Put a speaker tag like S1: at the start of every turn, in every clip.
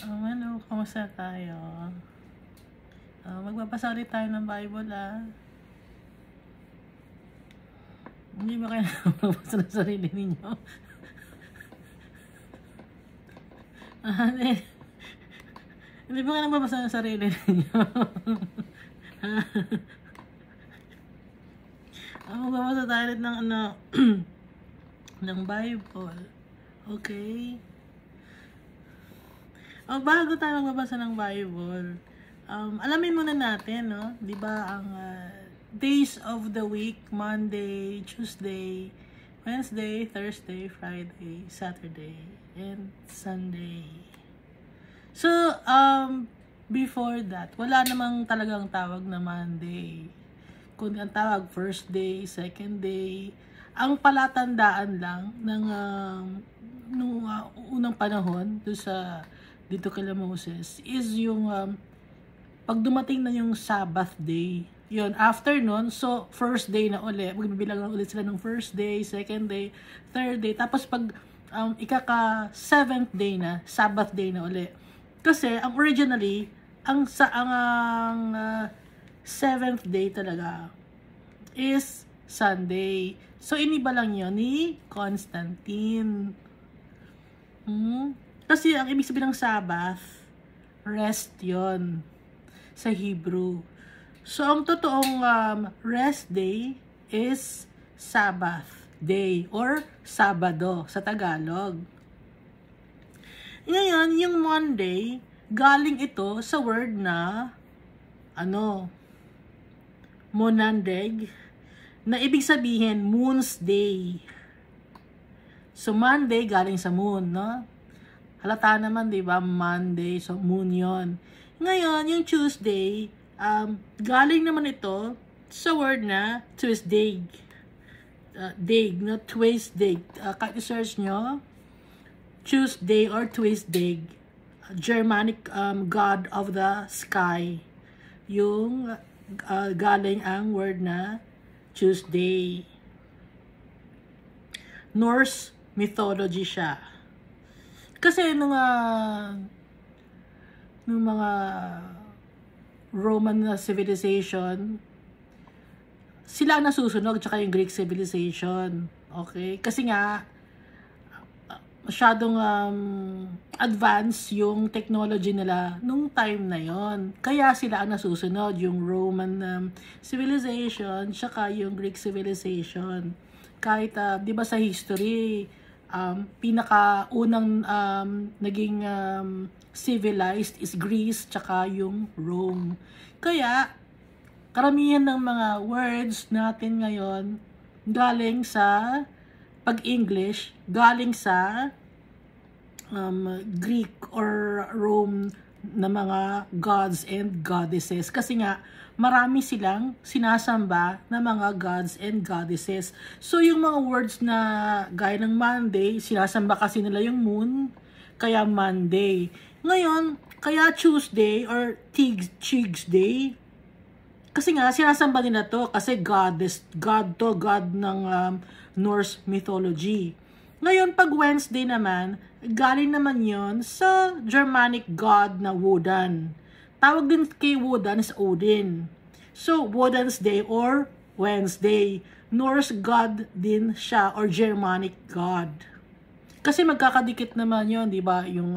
S1: Hello, kamusta tayo? Magbabasa ulit tayo ng Bible, Hindi ba kayo magbabasa ng sarili ninyo? Hindi. Hindi ba kayo nagbabasa ng sarili ninyo? Magbabasa tayo ulit ng ng Bible. Okay? Bago tayo magbabasa ng Bible, alamin muna natin, no? Di ba ang days of the week, Monday, Tuesday, Wednesday, Thursday, Friday, Saturday, and Sunday. So, before that, wala namang talagang tawag na Monday. Kundi ang tawag first day, second day. Ang palatandaan lang ng nung unang panahon dito kay Moses is yung pag dumating na yung Sabbath day, yun, after nun, so first day na uli, magbibilang na ulit sila ng first day, second day, third day, tapos pag seventh day na, Sabbath day na uli. Kasi ang originally, ang seventh day talaga is Sunday. So iniba lang yun ni Constantine. Kasi ang ibig sabihin ng Sabbath, rest yon sa Hebrew. So ang totoong rest day is Sabbath day or Sabado sa Tagalog. Ngayon, yung Monday, galing ito sa word na monandeg, na ibig sabihin moon's day. So Monday galing sa moon, no? Halata naman, di ba? Monday, so moon yon. Ngayon, yung Tuesday, galing naman ito sa word na Tuesday. Dig, no? Tuesday. Kahit i-search nyo, Tuesday or Tuesday. Germanic god of the sky. Yung galing ang word na Tuesday. Norse mythology siya. Kasi nung mga Roman civilization, sila ang nasusunog, tsaka yung Greek civilization. Okay? Kasi nga, masyadong advanced yung technology nila nung time na yon. Kaya sila ang nasusunod, yung Roman civilization, tsaka yung Greek civilization. Kahit, di ba sa history, pinakaunang naging civilized is Greece tsaka yung Rome. Kaya karamihan ng mga words natin ngayon galing sa pag-English, galing sa Greek or Rome na mga gods and goddesses. Kasi nga marami silang sinasamba na mga gods and goddesses. So, yung mga words na gaya ng Monday, sinasamba kasi nila yung moon, kaya Monday. Ngayon, kaya Tuesday or Tig's Day, kasi nga, sinasamba nila to kasi God ng Norse mythology. Ngayon, pag Wednesday naman, galing naman yon sa Germanic god na Wodan. Tawag din kay Wodan is Odin. So, Wodan's Day or Wednesday. Norse god din siya or Germanic god. Kasi magkakadikit naman yon, di ba? Yung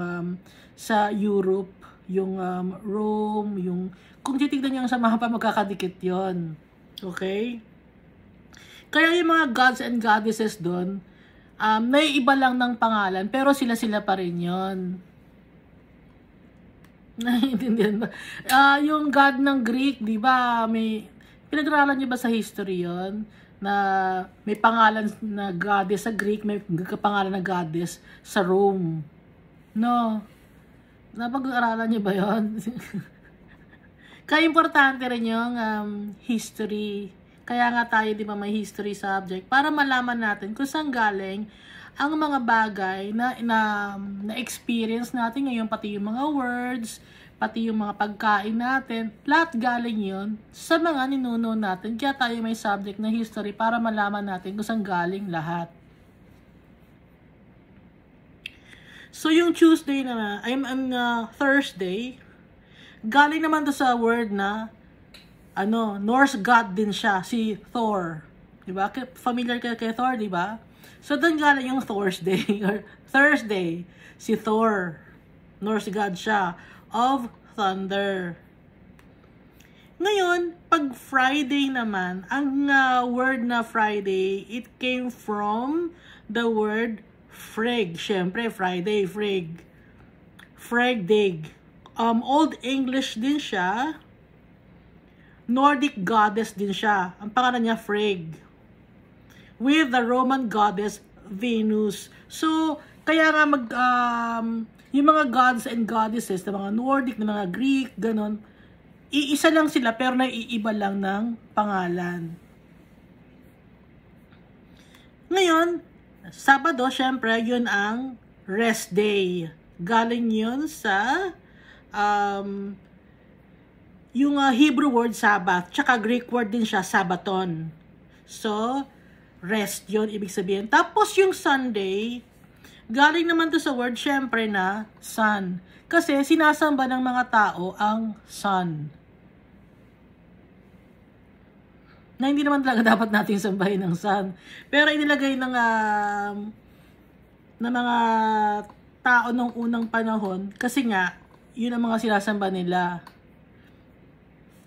S1: sa Europe, yung Rome, yung kung titignan niyo sa mapa, magkakadikit yon. Okay? Kaya yung mga gods and goddesses doon, may iba lang ng pangalan, pero sila-sila pa rin yon. Naiintindihan ba? Yung god ng Greek, di ba, may pinag-aralan niyo ba sa history yon? Na may pangalan na goddess sa Greek, may pangalan na goddess sa Rome. No? Napag-aralan niyo ba yon? Kaya importante rin yung history. Kaya nga tayo, di ba, may history subject para malaman natin kung saan galing ang mga bagay na experience natin ngayon, pati yung mga words, pati yung mga pagkain natin, lahat galing yun sa mga ninuno natin. Kaya tayo may subject na history para malaman natin kung saan galing lahat. So, yung Tuesday naman, Thursday, galing naman to sa word na, Norse god din siya, si Thor. Diba? Familiar kayo kay Thor, diba? So, doon galing yung Thursday, or Thursday, si Thor. Norse god siya, of thunder. Ngayon, pag Friday naman, ang word na Friday, it came from the word freg. Siyempre, Friday, freg. Fregdag. Old English din siya. Nordic goddess din siya. Ang pangalan niya, Freg. With the Roman goddess, Venus. So, kaya nga yung mga gods and goddesses, na mga Nordic, na mga Greek, ganon, iisa lang sila pero naiiba lang ng pangalan. Ngayon, Sabado, syempre, yun ang rest day. Galing yun sa yung Hebrew word Sabbath, tsaka Greek word din siya, Sabaton. So, rest yun, ibig sabihin. Tapos yung Sunday, galing naman to sa word, syempre, na sun. Kasi sinasamba ng mga tao ang sun. Na hindi naman talaga dapat natin sambahin ng sun. Pero inilagay ng mga tao nung unang panahon kasi nga, yun ang mga sinasamba nila.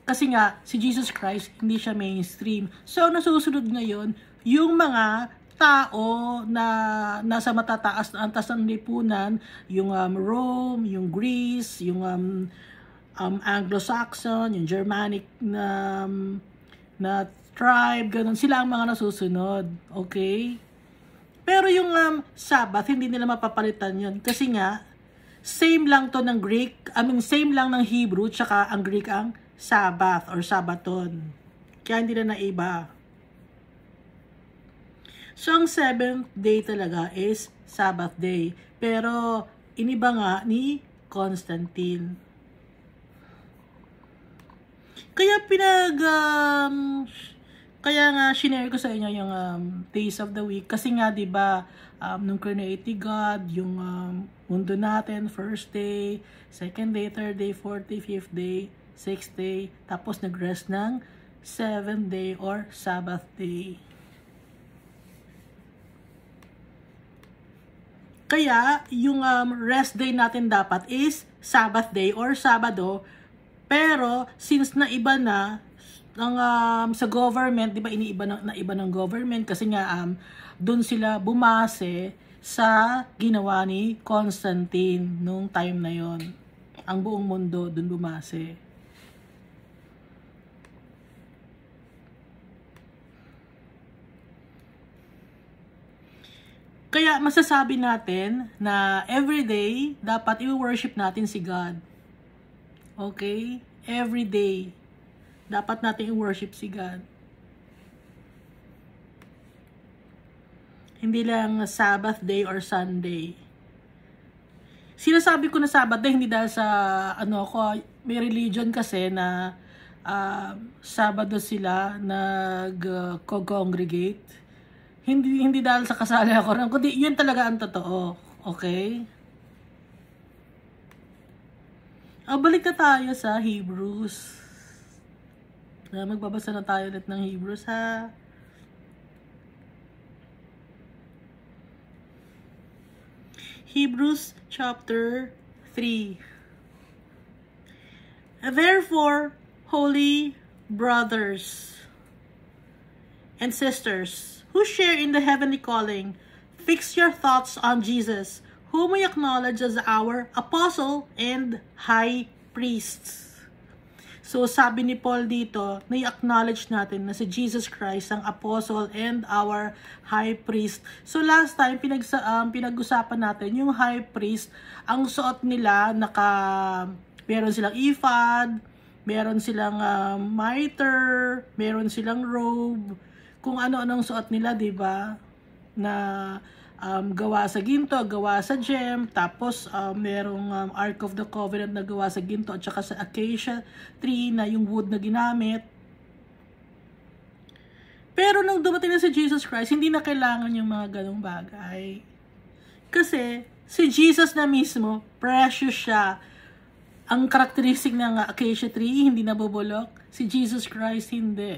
S1: Kasi nga, si Jesus Christ, hindi siya mainstream. So, nasusunod ngayon, yung mga tao na nasa matataas na antas ng lipunan, yung Rome, yung Greece, yung Anglo-Saxon, yung Germanic na tribe, ganun. Sila ang mga nasusunod. Okay? Pero yung Sabbath, hindi nila mapapalitan yun. Kasi nga, same lang to ng Greek, same lang ng Hebrew, tsaka ang Greek ang Sabbath or Sabaton. Kaya hindi na naiba. So, ang 7th day talaga is Sabbath day. Pero, iniba nga ni Constantine. Kaya kaya nga shinare ko sa inyo yung days of the week kasi nga 'di ba nung created God yung mundo natin, first day, second day, third day, fourth day, fifth day, sixth day, tapos nag-rest ng 7th day or Sabbath day. Kaya yung rest day natin dapat is Sabbath day or Sabado. Pero since naiba na ang sa government, 'di ba iniiba na iba ng government kasi nga doon sila bumase sa ginawa ni Constantine nung time na 'yon. Ang buong mundo doon bumase. Kaya masasabi natin na everyday dapat i-worship natin si God. Okay? Every day, dapat natin i-worship si God. Hindi lang Sabbath day or Sunday. Sinasabi ko na Sabbath day, hindi dahil sa, may religion kasi na Sabado sila nag-congregate. Hindi dahil sa kasali ako, kundi yun talaga ang totoo. Okay? Balik na tayo sa Hebrews. Magbabasa na tayo ulit ng Hebrews, ha? Hebrews chapter 3. Therefore, holy brothers and sisters, who share in the heavenly calling, fix your thoughts on Jesus, whom we acknowledge as our apostle and high priest. So, sabi ni Paul dito, na-acknowledge natin na si Jesus Christ ang apostle and our high priest. So, last time, pinag-usapan natin, yung high priest, ang suot nila, meron silang ephod, meron silang mitre, meron silang robe, kung ano-anong suot nila, 'di ba? Na gawa sa ginto, gawa sa gem, tapos merong Ark of the Covenant na gawa sa ginto at saka sa acacia tree na yung wood na ginamit. Pero nung dumating na si Jesus Christ, hindi na kailangan yung mga ganong bagay. Kasi Si Jesus na mismo, precious siya. Ang karakteristik ng acacia tree, hindi nabubulok. Si Jesus Christ, hindi.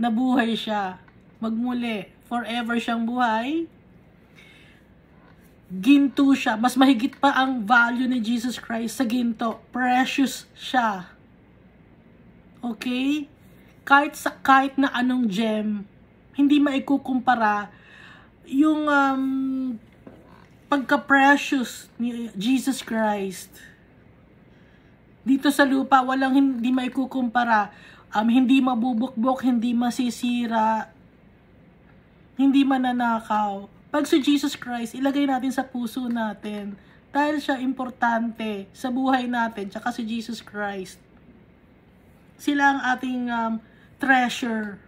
S1: Nabuhay siya. Magmuli. Forever siyang buhay. Ginto siya. Mas mahigit pa ang value ni Jesus Christ sa ginto. Precious siya. Okay? Kahit na anong gem, hindi maikukumpara yung pagka-precious ni Jesus Christ. Dito sa lupa, hindi maikukumpara. Hindi mabubukbok, hindi masisira, hindi mananakaw. Pag si Jesus Christ, ilagay natin sa puso natin. Dahil siya importante sa buhay natin, tsaka si Jesus Christ. Sila ang ating treasure.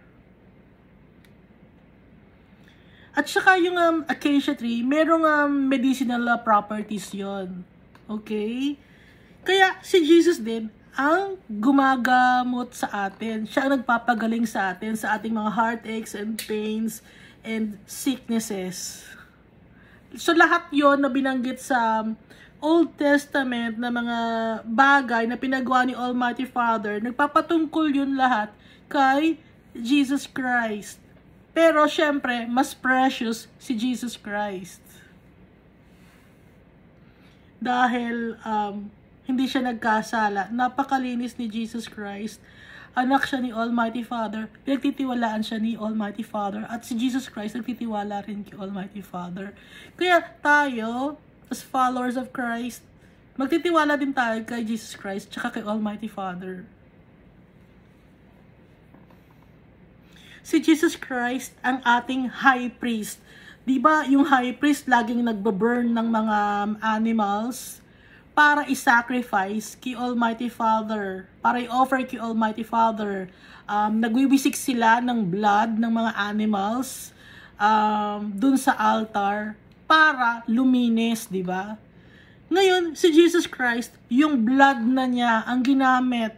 S1: At saka yung acacia tree, merong medicinal properties yon. Okay? Kaya si Jesus din ang gumagamot sa atin. Siya ang nagpapagaling sa atin sa ating mga heartaches and pains and sicknesses. So lahat yon na binanggit sa Old Testament na mga bagay na pinagawa ni Almighty Father, nagpapatungkol yun lahat kay Jesus Christ. Pero syempre, mas precious si Jesus Christ. Dahil hindi siya nagkasala. Napakalinis ni Jesus Christ. Anak siya ni Almighty Father. Pinagtitiwalaan siya ni Almighty Father. At si Jesus Christ nagtitiwala rin kay Almighty Father. Kaya tayo, as followers of Christ, magtitiwala din tayo kay Jesus Christ tsaka kay Almighty Father. Si Jesus Christ ang ating high priest. Diba yung high priest laging nagbaburn ng mga animals para i-sacrifice kay Almighty Father, para i-offer kay Almighty Father. Nagwiwisik sila ng blood ng mga animals dun sa altar para luminis, di ba? Ngayon, si Jesus Christ, yung blood na niya ang ginamit.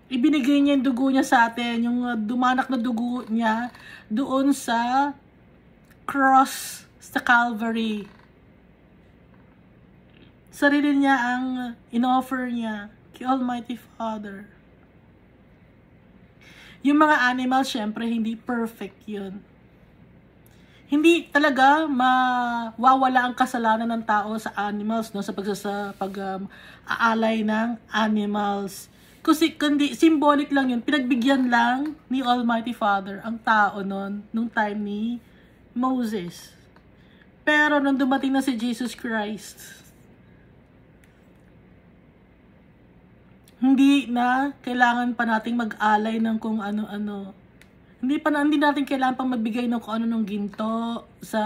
S1: Ibinigay niya yung dugo niya sa atin, yung dumanak na dugo niya doon sa cross sa Calvary. Sarili niya ang in-offer niya kay Almighty Father. Yung mga animals, syempre, hindi perfect yun. Hindi talaga mawawala ang kasalanan ng tao sa animals, no? Sa pag-aalay ng animals. Kasi kundi symbolic lang yun. Pinagbigyan lang ni Almighty Father ang tao nun, nung time ni Moses. Pero nung dumating na si Jesus Christ, hindi na kailangan pa nating mag-alay ng kung ano-ano. Hindi natin kailangan pang magbigay ng kung ano ng ginto sa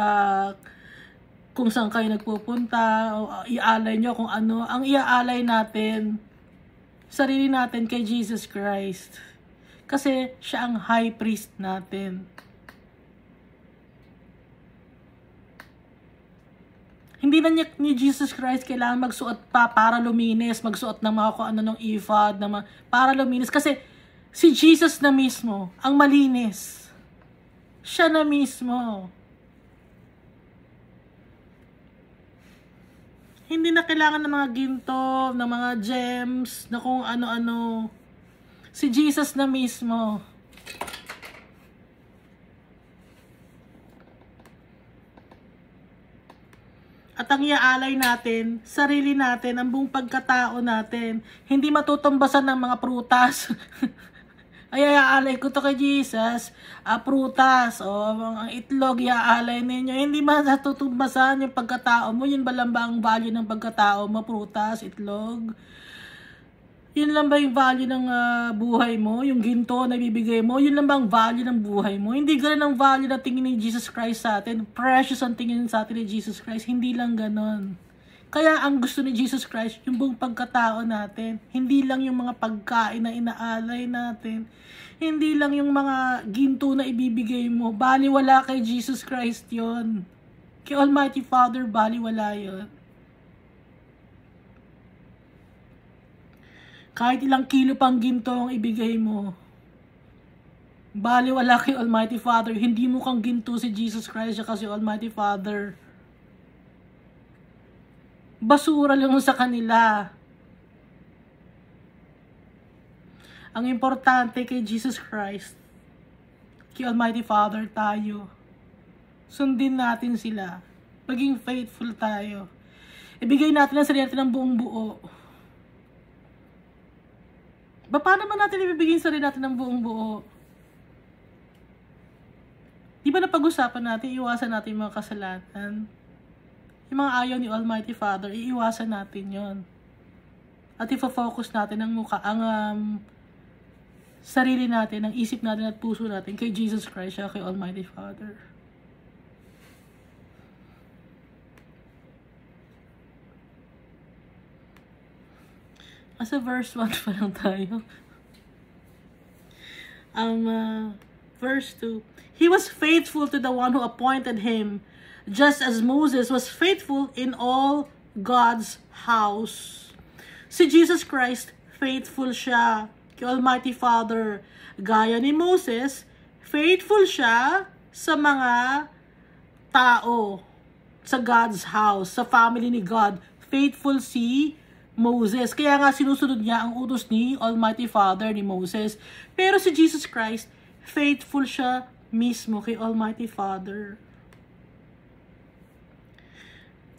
S1: kung saan kayo nagpupunta o ialay nyo kung ano. Ang iaalay natin, sarili natin kay Jesus Christ. Kasi siya ang high priest natin. Hindi na ni Jesus Christ kailangan magsuot pa para luminis, magsuot ng mga kung ano ng ephod, para luminis. Kasi si Jesus na mismo ang malinis. Siya na mismo. Hindi na kailangan ng mga ginto, ng mga gems, na kung ano-ano. Si Jesus na mismo. At ang iaalay natin, sarili natin, ang buong pagkatao natin. Hindi matutumbasan ng mga prutas. Ay, iaalay ko to kay Jesus. Prutas, ang itlog, iaalay ninyo. Hindi matutumbasan yung pagkatao mo. Yun ba lang ba ang value ng pagkatao mo? Prutas, itlog. Yun lang ba yung value ng buhay mo? Yung ginto na ibibigay mo? Yun lang ba ang value ng buhay mo? Hindi ganun ang value na tingin ni Jesus Christ sa atin. Precious ang tingin sa atin ni Jesus Christ. Hindi lang ganun. Kaya ang gusto ni Jesus Christ, yung buong pagkatao natin. Hindi lang yung mga pagkain na inaalay natin. Hindi lang yung mga ginto na ibibigay mo. Baliwala kay Jesus Christ yon. Kay Almighty Father, baliwala yon. Kahit ilang kilo pang ginto ang ibigay mo, baliwala kay Almighty Father. Hindi mo kang ginto si Jesus Christ siya kasi Almighty Father. basura lang sa kanila. Ang importante kay Jesus Christ, kay Almighty Father tayo, sundin natin sila. Maging faithful tayo. Ibigay natin ang sarili natin ng buong buo. Paano ba natin ibibigay ang sarili natin ng buong buo? Di ba napag-usapan natin, iwasan natin yung mga kasalanan? Yung mga ayaw ni Almighty Father, iiwasan natin yon. At ifo-focus natin ang sarili natin, ang isip natin at puso natin kay Jesus Christ, kay Almighty Father. Asa verse 1 pa lang tayo. Verse 2. He was faithful to the one who appointed him, just as Moses was faithful in all God's house. Si Jesus Christ, faithful siya kay Almighty Father. Gaya ni Moses, faithful siya sa mga tao, sa God's house, sa family ni God. Faithful si Moses. Kaya nga sinusunod niya ang utos ni Almighty Father ni Moses. Pero si Jesus Christ, faithful siya mismo kay Almighty Father.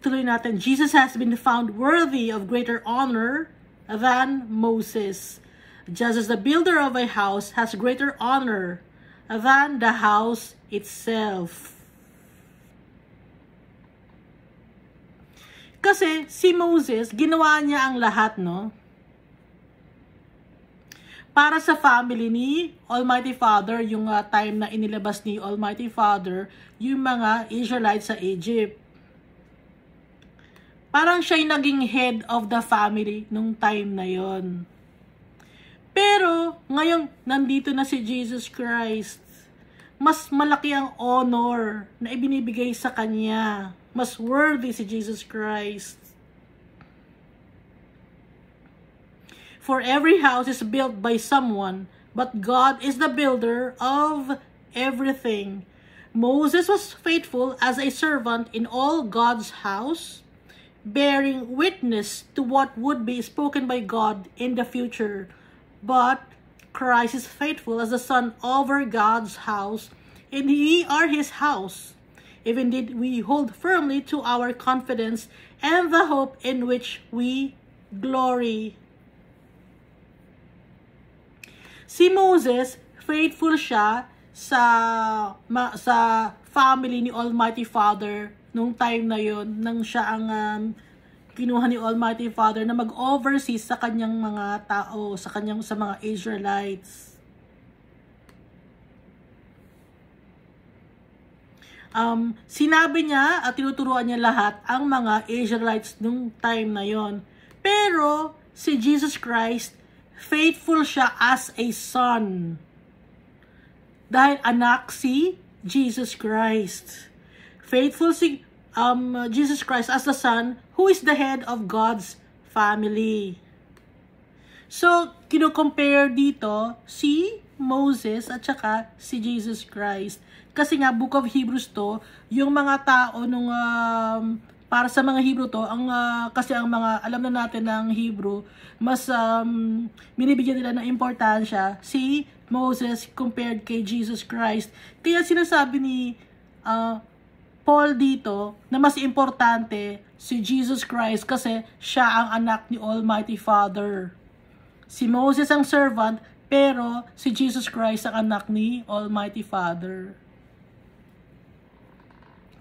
S1: Tuloy natin, Jesus has been found worthy of greater honor than Moses, just as the builder of a house has greater honor than the house itself. Kasi si Moses, ginawa niya ang lahat, no? Para sa family ni Almighty Father, yung time na inilabas ni Almighty Father, yung mga Israelites sa Egypt. Parang siya'y naging head of the family nung time na yon. Pero, ngayon, nandito na si Jesus Christ. Mas malaki ang honor na ibinibigay sa Kanya. Mas worthy si Jesus Christ. For every house is built by someone, but God is the builder of everything. Moses was faithful as a servant in all God's house, bearing witness to what would be spoken by God in the future. But Christ is faithful as the son over God's house, and we are His house. If indeed we hold firmly to our confidence and the hope in which we glory. Si Moses, faithful siya sa family ni Almighty Father nung time na yon, nang siya ang kinuha ni Almighty Father na mag-oversee sa kanyang mga tao, sa mga Israelites. Sinabi niya at tinuturuan niya lahat ang mga Israelites nung time na yon. Pero si Jesus Christ, faithful siya as a son. Dahil anak si Jesus Christ. Faithful si Jesus Christ as the son who is the head of God's family. So, kino-compare dito si Moses at saka si Jesus Christ. Kasi nga, Book of Hebrews to, yung mga tao nung, para sa mga Hebrew to, kasi ang mga, alam na natin ng Hebrew, mas binibigyan nila ng importansya si Moses compared kay Jesus Christ. Kaya sinasabi ni Paul dito na mas importante si Jesus Christ kasi siya ang anak ni Almighty Father. Si Moses ang servant, pero si Jesus Christ ang anak ni Almighty Father.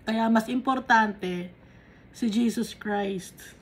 S1: Kaya mas importante si Jesus Christ.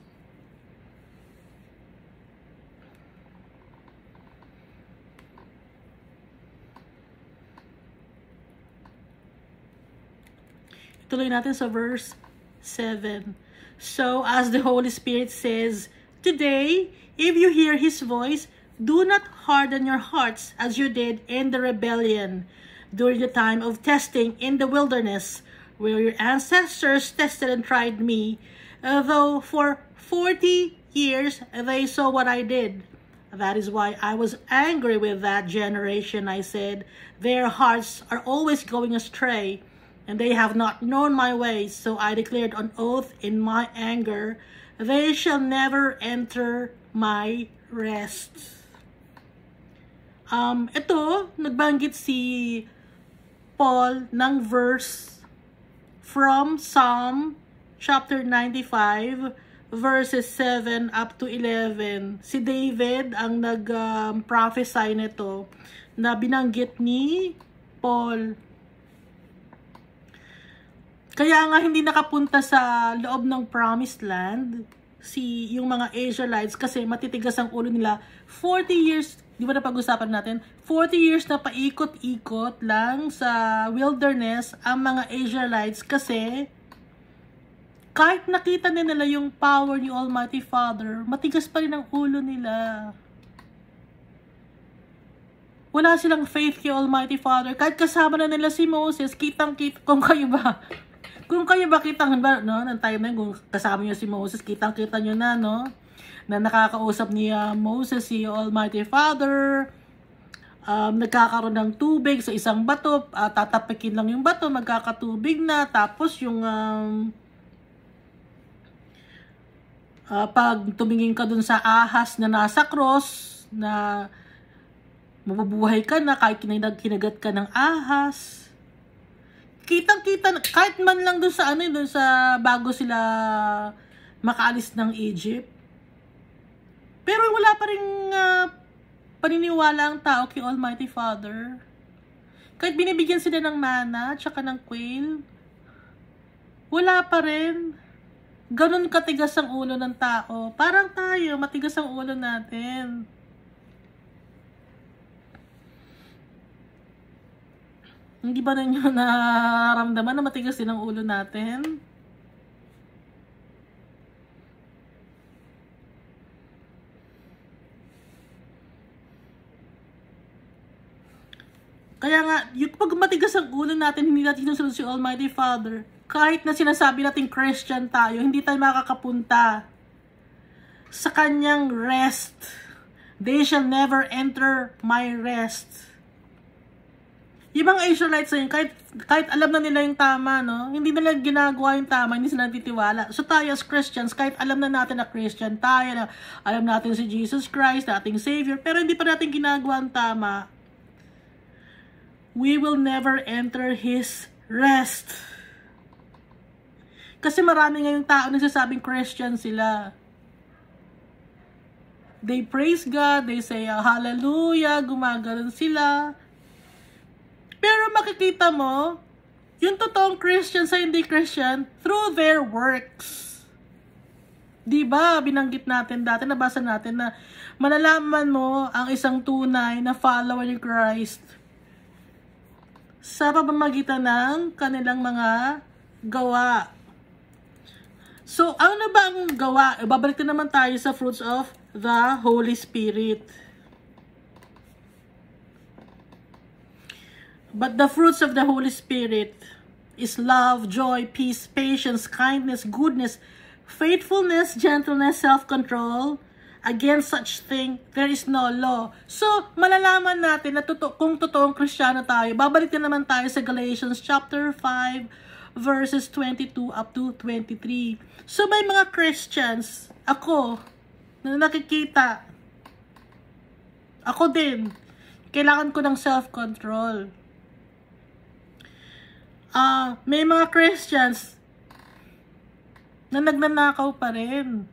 S1: Tuloy natin sa verse 7. So, as the Holy Spirit says, today, if you hear His voice, do not harden your hearts as you did in the rebellion during the time of testing in the wilderness, where your ancestors tested and tried me, though for 40 years they saw what I did. That is why I was angry with that generation. I said, their hearts are always going astray. and they have not known my ways. So I declared on oath in my anger, they shall never enter my rest. Ito, nagbanggit si Paul ng verse from Psalm chapter 95, verses 7 up to 11. Si David ang nag-prophesy nito na binanggit ni Paul. Kaya nga hindi nakapunta sa loob ng promised land yung mga Israelites kasi matitigas ang ulo nila. 40 years, di ba napag-usapan natin? 40 years na paikot-ikot lang sa wilderness ang mga Israelites kasi kahit nakita nila yung power ni Almighty Father, matigas pa rin ang ulo nila. Wala silang faith kay Almighty Father. Kahit kasama na nila si Moses, kitang-kita, kung kayo ba kitang, no, ng time na yun, kung kasama nyo si Moses, kitang-kita nyo na, no, na nakakausap ni Moses si Almighty Father, nagkakaroon ng tubig sa isang bato, tatapikin lang yung bato, magkakatubig na, tapos yung, pag tumingin ka dun sa ahas na nasa cross, na mabubuhay ka na kahit kinagat ka ng ahas. Kitang-kita, kahit man lang dun sa dun sa bago sila makaalis ng Egypt. Pero wala pa rin paniniwala ang tao kay Almighty Father. Kahit binibigyan sila ng mana, tsaka ng quail, wala pa rin. Ganun katigas ang ulo ng tao. Parang tayo, matigas ang ulo natin. Hindi ba ninyo nararamdaman na matigas din ang ulo natin? Kaya nga, yung pag matigas ang ulo natin, hindi natin sinusunod si Almighty Father. Kahit na sinasabi natin Christian tayo, hindi tayo makakapunta sa kanyang rest. They shall never enter my rest. Yung mga Israelites na yun, kahit alam na nila yung tama, no? Hindi nila ginagawa yung tama, hindi sila natitiwala. So tayo as Christians, kahit alam na natin na Christian tayo, na alam natin si Jesus Christ, ating Savior, pero hindi pa natin ginagawa ang tama, we will never enter His rest. Kasi marami ngayong tao nagsasabing Christian sila. They praise God, they say hallelujah, gumaganon sila. Pero makikita mo, yung totoong Christian sa hindi Christian, through their works. Diba, binanggit natin dati, nabasa natin na malalaman mo ang isang tunay na follower ni Christ sa pamamagitan ng kanilang mga gawa. So, ano ba ang gawa? Babalik na naman tayo sa fruits of the Holy Spirit. But the fruits of the Holy Spirit is love, joy, peace, patience, kindness, goodness, faithfulness, gentleness, self-control. Against such thing, there is no law. So, malalaman natin na kung totoong Kristiyano tayo. Babalik na naman tayo sa Galatians chapter 5, verses 22 up to 23. So, may mga Christians, ako, na nakikita, ako din, kailangan ko ng self-control. May mga Christians na nagnanakaw pa rin.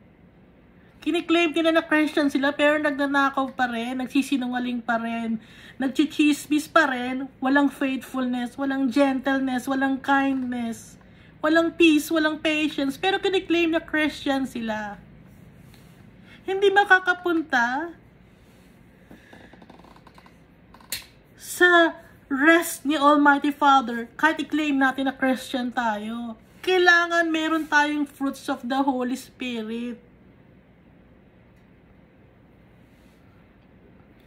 S1: Kiniklaim nila na Christian sila pero nagnanakaw pa rin, nagsisinungaling pa rin, nagchichismis pa rin, walang faithfulness, walang gentleness, walang kindness, walang peace, walang patience, pero kiniklaim na Christian sila. Hindi makakapunta sa rest ni Almighty Father, kahit i-claim natin na Christian tayo. Kailangan meron tayong fruits of the Holy Spirit.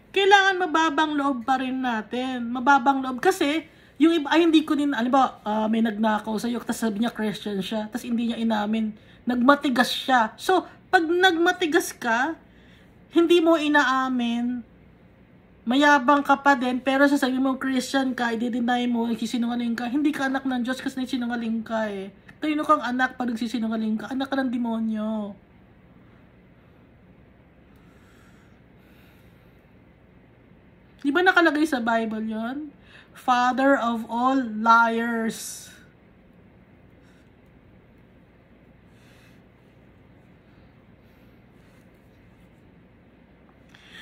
S1: Kailangan mababang loob pa rin natin. Mababang loob kasi, yung iba, ay hindi ko din, alam ba, may nagnakaw sa'yo, tapos sabi niya Christian siya, tapos hindi niya inamin, nagmatigas siya. So, pag nagmatigas ka, hindi mo inaamin, mayabang ka pa din, pero sasabihin mo Christian ka, i-deny mo, nagsisinungaling ka, hindi ka anak ng Diyos kasi nagsinungaling ka eh. Kanino kang anak pag nagsisinungaling ka? Anak ka ng demonyo. Di ba nakalagay sa Bible yon? Father of all liars.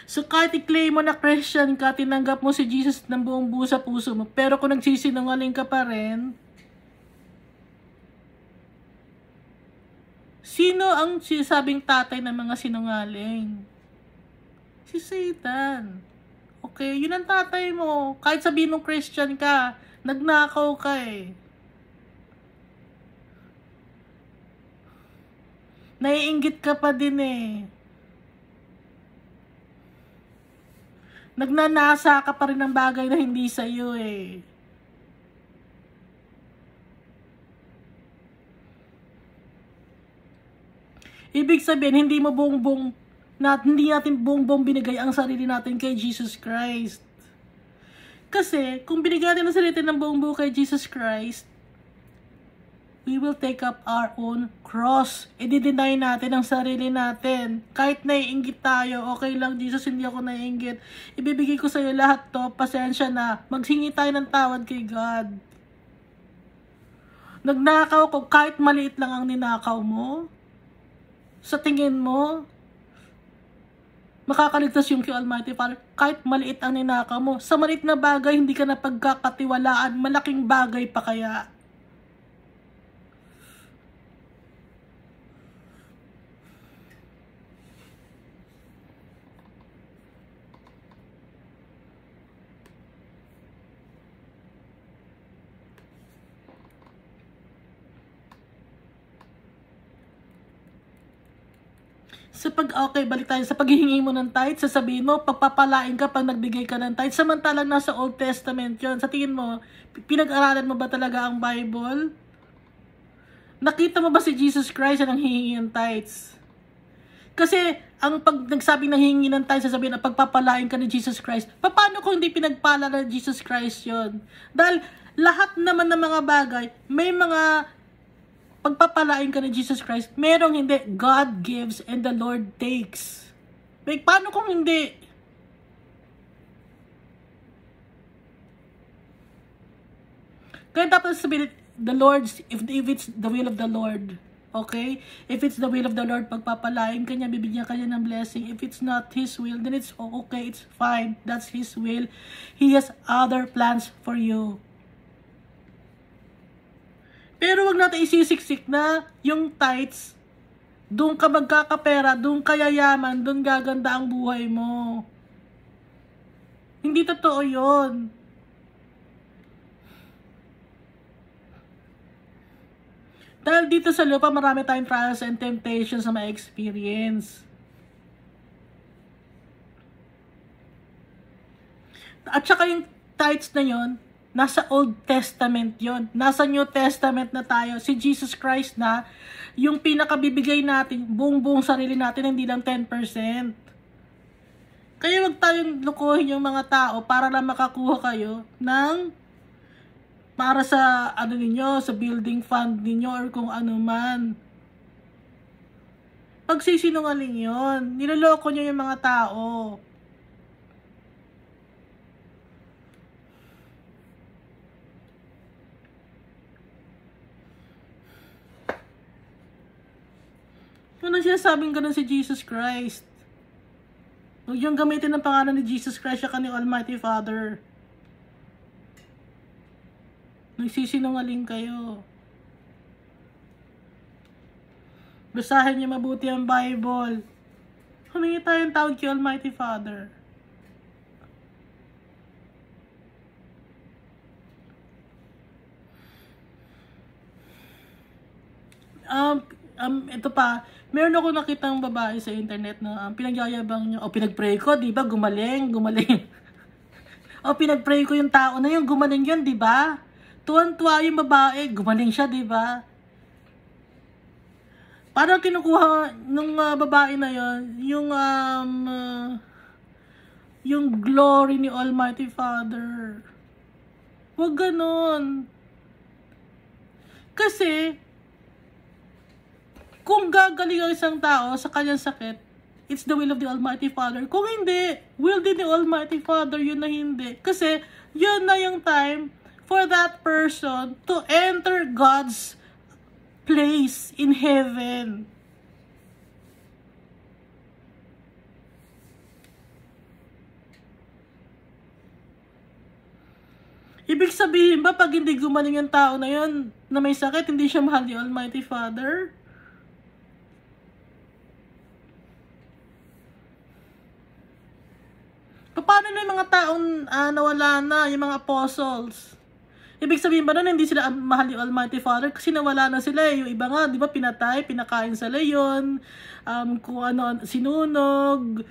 S1: So kahit i-claim mo na Christian ka, tinanggap mo si Jesus ng buong buo sa puso mo, pero kung nagsisinungaling ka pa rin, sino ang sinasabing tatay ng mga sinungaling? Si Satan. Okay, yun ang tatay mo. Kahit sabihin mong Christian ka, nagnakaw ka eh. Naiinggit ka pa din eh. Nagnanasa ka pa rin ng bagay na hindi sa'yo eh. Ibig sabihin, hindi natin buong-buong binigay ang sarili natin kay Jesus Christ. Kasi, kung binigay natin ang sarili ng buong-buo kay Jesus Christ, we will take up our own cross. I-deny natin ang sarili natin. Kahit naiinggit tayo, okay lang, Jesus, hindi ako naiinggit. Ibibigay ko sa'yo lahat to, pasensya na. Maghingi tayo ng tawad kay God. Nagnakaw ko, kahit maliit lang ang ninakaw mo, sa tingin mo, makakaligtas yung kay Almighty Father, kahit maliit ang ninakaw mo. Sa maliit na bagay, hindi ka na pagkakatiwalaan, malaking bagay pa kaya. Okay, balik tayo sa paghihingi mo ng tithe, sasabihin mo, pagpapalain ka pag nagbigay ka ng tithe, samantalang nasa Old Testament yon. Sa tingin mo, pinag-aralan mo ba talaga ang Bible? Nakita mo ba si Jesus Christ na nanghihingi ng tithes? Kasi, ang pag nagsabing nanghihingi ng tithes, sasabihin na pagpapalain ka ni Jesus Christ, paano kung hindi pinagpala ng Jesus Christ yon? Dahil lahat naman ng mga bagay, may mga pagpapalain ka ni Jesus Christ, merong hindi. God gives and the Lord takes. Paano kung hindi? Kaya dapat sabihin, the Lord's, if it's the will of the Lord, okay? If it's the will of the Lord, pagpapalain ka niya, bibigyan ka niya ng blessing. If it's not His will, then it's okay, it's fine. That's His will. He has other plans for you. Pero wag natin isisiksik na yung tithes, doon ka magkakapera, doon ka yayaman, doon gaganda ang buhay mo. Hindi totoo yun. Dahil dito sa lupa, marami tayong trials and temptations na ma-experience. At saka yung tithes na yon, nasa Old Testament yon. Nasa New Testament na tayo. Si Jesus Christ na, yung pinakabibigay natin, buong-buong sarili natin, hindi lang 10%. Kaya wag tayong lukuhin yung mga tao para lang makakuha kayo ng para sa ano ninyo, sa building fund ninyo or kung ano man. Pagsisinungaling yon. Niloloko nyo yung mga tao. Kung ang sinasabing ganun si Jesus Christ, huwag yung gamitin ng pangalan ni Jesus Christ siya ni Almighty Father. Nagsisinungaling kayo. Basahin niyo mabuti ang Bible. Humingi tayong tawag kay Almighty Father. Ito pa, meron ako nakitang babae sa internet na pinagyayabang niya, o pinagpray ko, di ba, gumaling. O pinagpray ko yung tao na yun, gumaling yun, di ba? Tuwan-tuwa yung babae, gumaling siya, di ba? Parang kinukuha nung babae na yun, yung yung glory ni Almighty Father. Huwag ganon. Kasi, kung gagaling ang isang tao sa kanyang sakit, it's the will of the Almighty Father. Kung hindi, will din ni Almighty Father, yun na hindi. Kasi, yun na yung time for that person to enter God's place in heaven. Ibig sabihin ba, pag hindi gumaling ang tao na yun, na may sakit, hindi siya mahal ni Almighty Father? Paano na yung mga taong nawala na, yung mga apostles? Ibig sabihin ba nun, hindi sila mahal ni Almighty Father kasi nawala na sila eh. Yung iba nga, di ba, pinatay, pinakain sa leyon, kung ano, sinunog,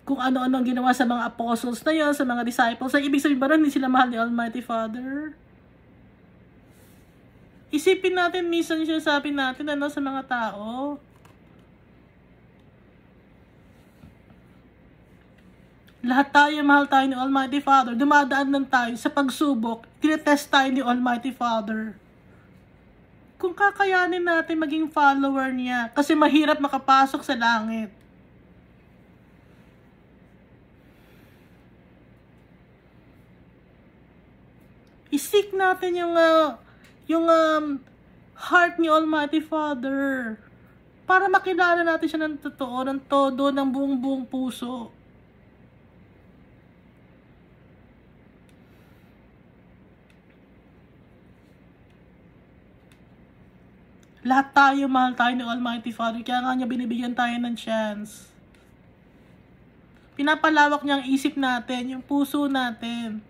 S1: kung ano-ano ang ginawa sa mga apostles na yon, sa mga disciples. Ay, ibig sabihin ba nun, hindi sila mahal ni Almighty Father? Isipin natin, minsan siya sabi natin, sa mga tao. Lahat tayo, mahal tayo ni Almighty Father. Dumadaan lang tayo sa pagsubok. Tinetest tayo ni Almighty Father. Kung kakayanin natin maging follower niya, kasi mahirap makapasok sa langit. Isik natin yung heart ni Almighty Father para makilala natin siya ng totoo, ng todo, ng buong puso. Lahat tayo, mahal tayo ni Almighty Father, kaya nga niya binibigyan tayo ng chance. Pinapalawak niya ang isip natin, yung puso natin.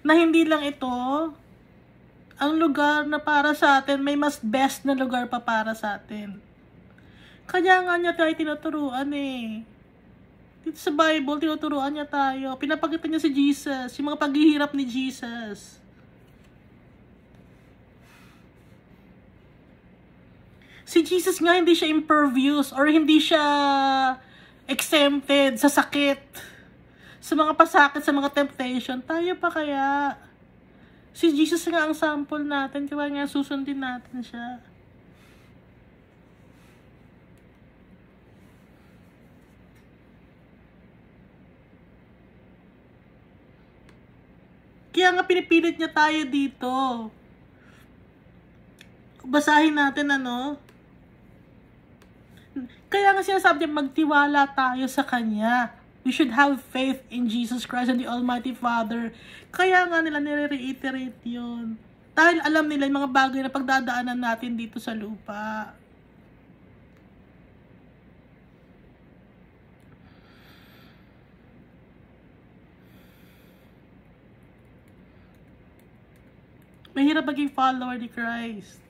S1: Na hindi lang ito ang lugar na para sa atin, may mas best na lugar pa para sa atin. Kaya nga niya tayo tinuturuan eh. Dito sa Bible, tinuturuan niya tayo. Pinapakita niya si Jesus, yung mga paghihirap ni Jesus. Si Jesus nga, hindi siya impervious or hindi siya exempted sa sakit, sa mga pasakit, sa mga temptation. Tayo pa kaya? Si Jesus nga ang sample natin, kaya nga susundin natin siya. Kaya nga pinipilit niya tayo dito. Basahin natin Kaya nga sinasabi niya, magtiwala tayo sa Kanya. We should have faith in Jesus Christ and the Almighty Father. Kaya nga nila nire-reiterate yun. Dahil alam nila yung mga bagay na pagdadaanan natin dito sa lupa. Mahirap maging follower ni Christ.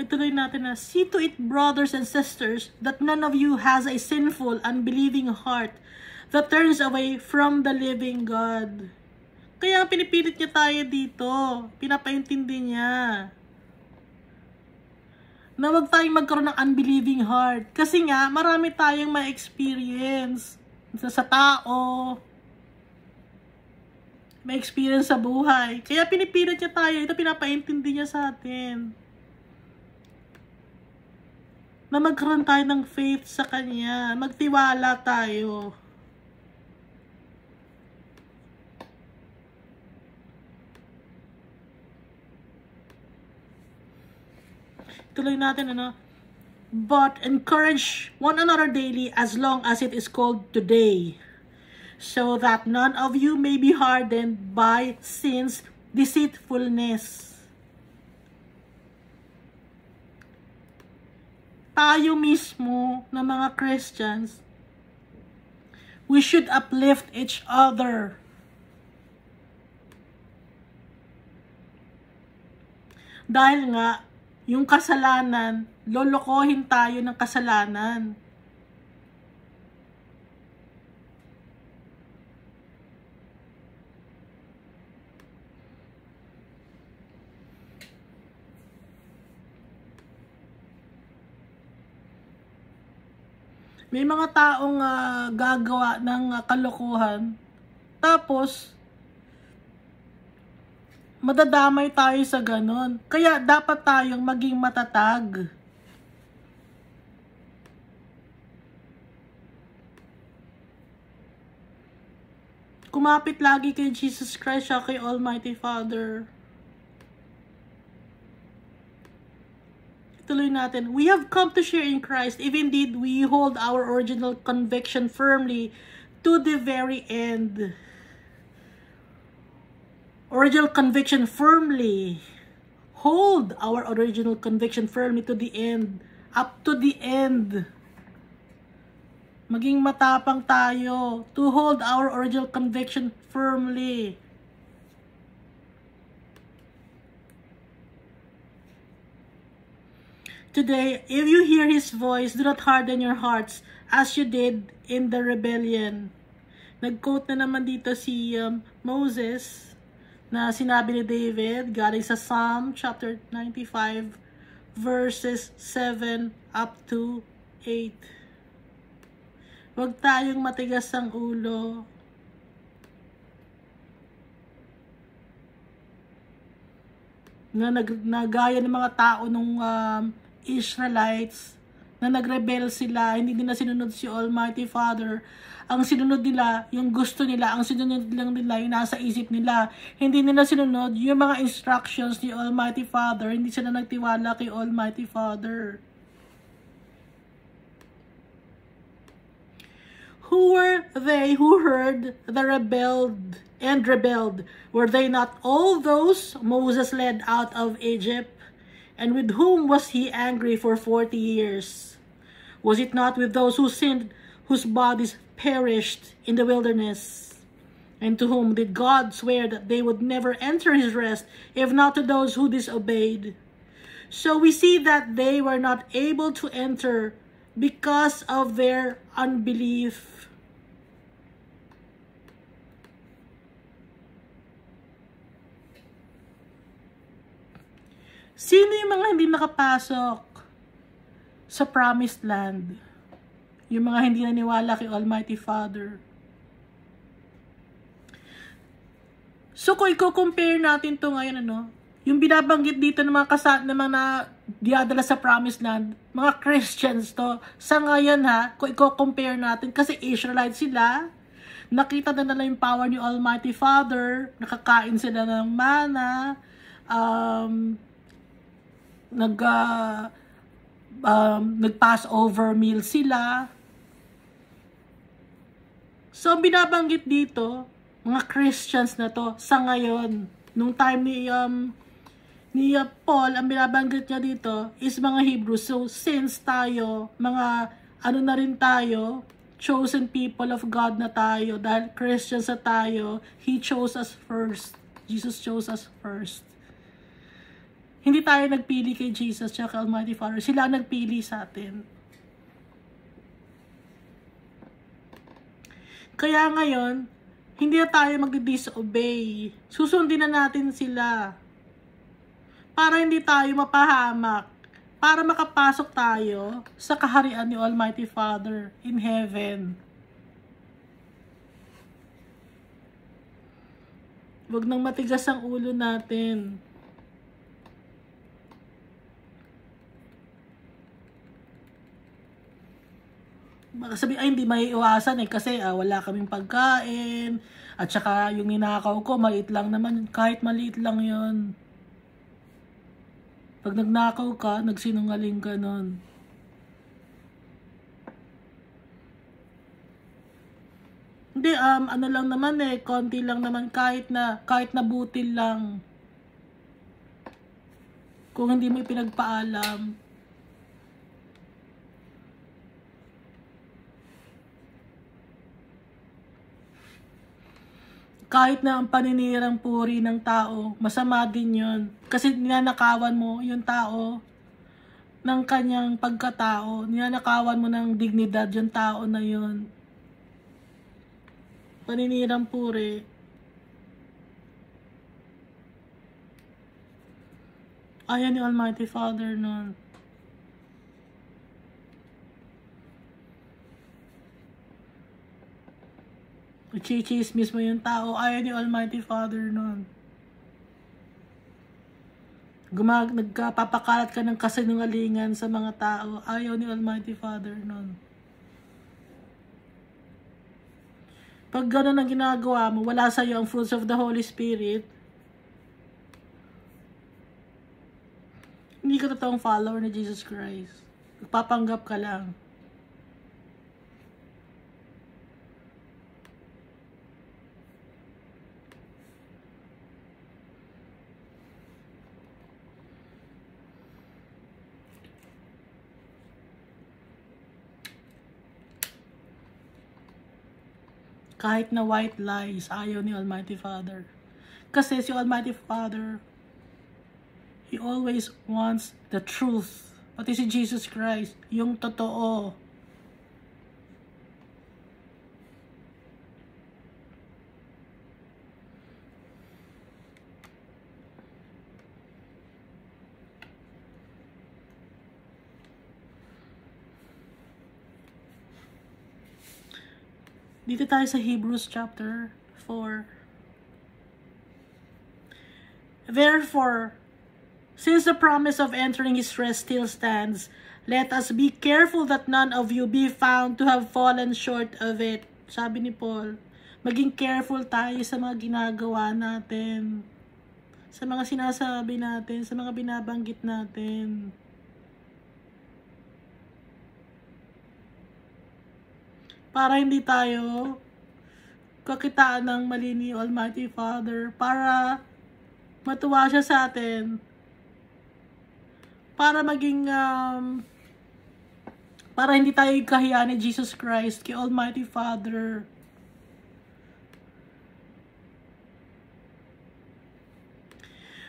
S1: Ituloy natin na, see to it, brothers and sisters, that none of you has a sinful, unbelieving heart that turns away from the living God. Kaya pinipilit niya tayo dito. Pinapaintindi niya na huwag tayong magkaroon ng unbelieving heart. Kasi nga, marami tayong ma-experience sa tao, ma-experience sa buhay. Kaya pinipilit niya tayo. Ito pinapaintindi niya sa atin. Na magkaroon tayo ng faith sa Kanya. Magtiwala tayo. Tuloy natin, But encourage one another daily as long as it is called today, so that none of you may be hardened by sin's deceitfulness. Tayo mismo na mga Christians, we should uplift each other. Dahil nga, yung kasalanan, lolokohin tayo ng kasalanan. May mga taong gagawa ng kalokohan, tapos madadamay tayo sa ganon. Kaya dapat tayong maging matatag. Kumapit lagi kay Jesus Christ, siya kay Almighty Father. Tuloy natin. We have come to share in Christ if indeed we hold our original conviction firmly to the very end. Original conviction firmly. Hold our original conviction firmly to the end. Up to the end. Maging matapang tayo to hold our original conviction firmly. Today, if you hear His voice, do not harden your hearts as you did in the rebellion. Nag-quote na naman dito si Moses na sinabi ni David galing sa Psalm chapter 95 verses 7 up to 8. Huwag tayong matigas ang ulo. Na gaya ng mga tao nung Israelites na nagrebel sila, hindi nila sinunod si Almighty Father. Ang sinunod nila, yung gusto nila, ang sinunod lang nila, yung nasa isip nila. Hindi nila sinunod yung mga instructions ni Almighty Father. Hindi sila nagtiwala kay Almighty Father. Who were they who heard the rebelled? Were they not all those Moses led out of Egypt? And with whom was he angry for 40 years? Was it not with those who sinned, whose bodies perished in the wilderness? And to whom did God swear that they would never enter his rest, if not to those who disobeyed? So we see that they were not able to enter because of their unbelief. Sino yung mga hindi nakapasok sa promised land? Yung mga hindi naniwala kay Almighty Father. So kung i-compare natin to ngayon, yung binabanggit dito ng mga diadala sa promised land, mga Christians to, sa ngayon kung i-compare natin, kasi Israelites sila, nakita na nila yung power ni Almighty Father, nakakain sila ng mana, nag-Passover meal sila. So, binabanggit dito, mga Christians na to, sa ngayon, nung time ni Paul, ang binabanggit niya dito is mga Hebrews. So, since tayo, mga na rin tayo, chosen people of God na tayo, dahil Christians na tayo, He chose us first. Jesus chose us first. Hindi tayo nagpili kay Jesus at Almighty Father. Sila nagpili sa atin. Kaya ngayon, hindi na tayo mag-disobey. Susundin na natin sila. Para hindi tayo mapahamak. Para makapasok tayo sa kaharian ni Almighty Father in heaven. Huwag nang matigas ang ulo natin. Baka sabi, hindi may iwasan kasi wala kaming pagkain, at saka yung ninakaw ko, maliit lang naman, kahit maliit lang yon. Pag nagnakaw ka, nagsinungaling ka nun. Hindi, lang naman konti lang naman, kahit na butil lang. Kung hindi mo ipinagpaalam. Kahit na ang paninirang puri ng tao, masama din yun. Kasi ninanakawan mo yung tao ng kanyang pagkatao. Ninanakawan mo ng dignidad yung tao na yun. Paninirang puri. Ayaw ni Almighty Father nun. Chichismis mo yung tao, ayaw ni Almighty Father nun. Nagpapakalat ka ng kasinungalingan sa mga tao, ayaw ni Almighty Father nun. Pag gano'n ang ginagawa mo, wala sa'yo ang fruits of the Holy Spirit, hindi ka totoong follower ni Jesus Christ. Nagpapanggap ka lang. Kahit na white lies, ayaw ni Almighty Father. Kasi si Almighty Father, He always wants the truth. Pati si Jesus Christ, yung totoo. Dito tayo sa Hebrews chapter 4. Therefore, since the promise of entering His rest still stands, let us be careful that none of you be found to have fallen short of it. Sabi ni Paul, maging careful tayo sa mga ginagawa natin, sa mga sinasabi natin, sa mga binabanggit natin. Para hindi tayo kakitaan ng mali ni Almighty Father, para matuwa siya sa atin, para maging para hindi tayo kahiya ni Jesus Christ kay Almighty Father.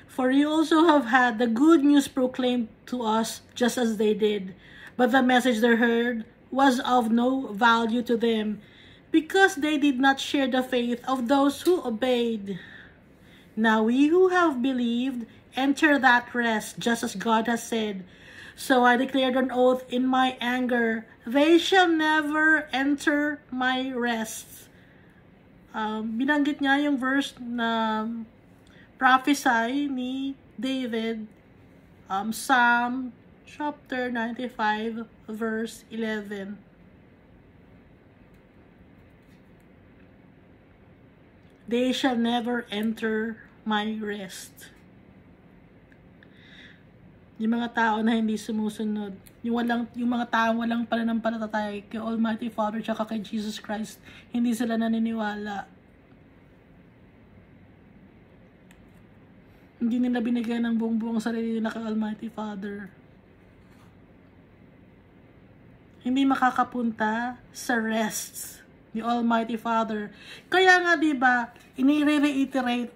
S1: For you also have had the good news proclaimed to us just as they did, but the message they heard was of no value to them, because they did not share the faith of those who obeyed. Now we who have believed enter that rest, just as God has said, so I declared an oath in my anger, they shall never enter my rest. Binanggit niya yung verse na prophesy ni David, Psalm chapter 95, verse 11. They shall never enter my rest. Yung mga tao na hindi sumusunod, yung mga taong walang pananampalataya kay Almighty Father tsaka kay Jesus Christ, hindi sila naniniwala. Hindi nila binigay ng buong sarili nila kay Almighty Father. Hindi makakapunta sa rest ni Almighty Father. Kaya nga 'di ba, ini-reiterate,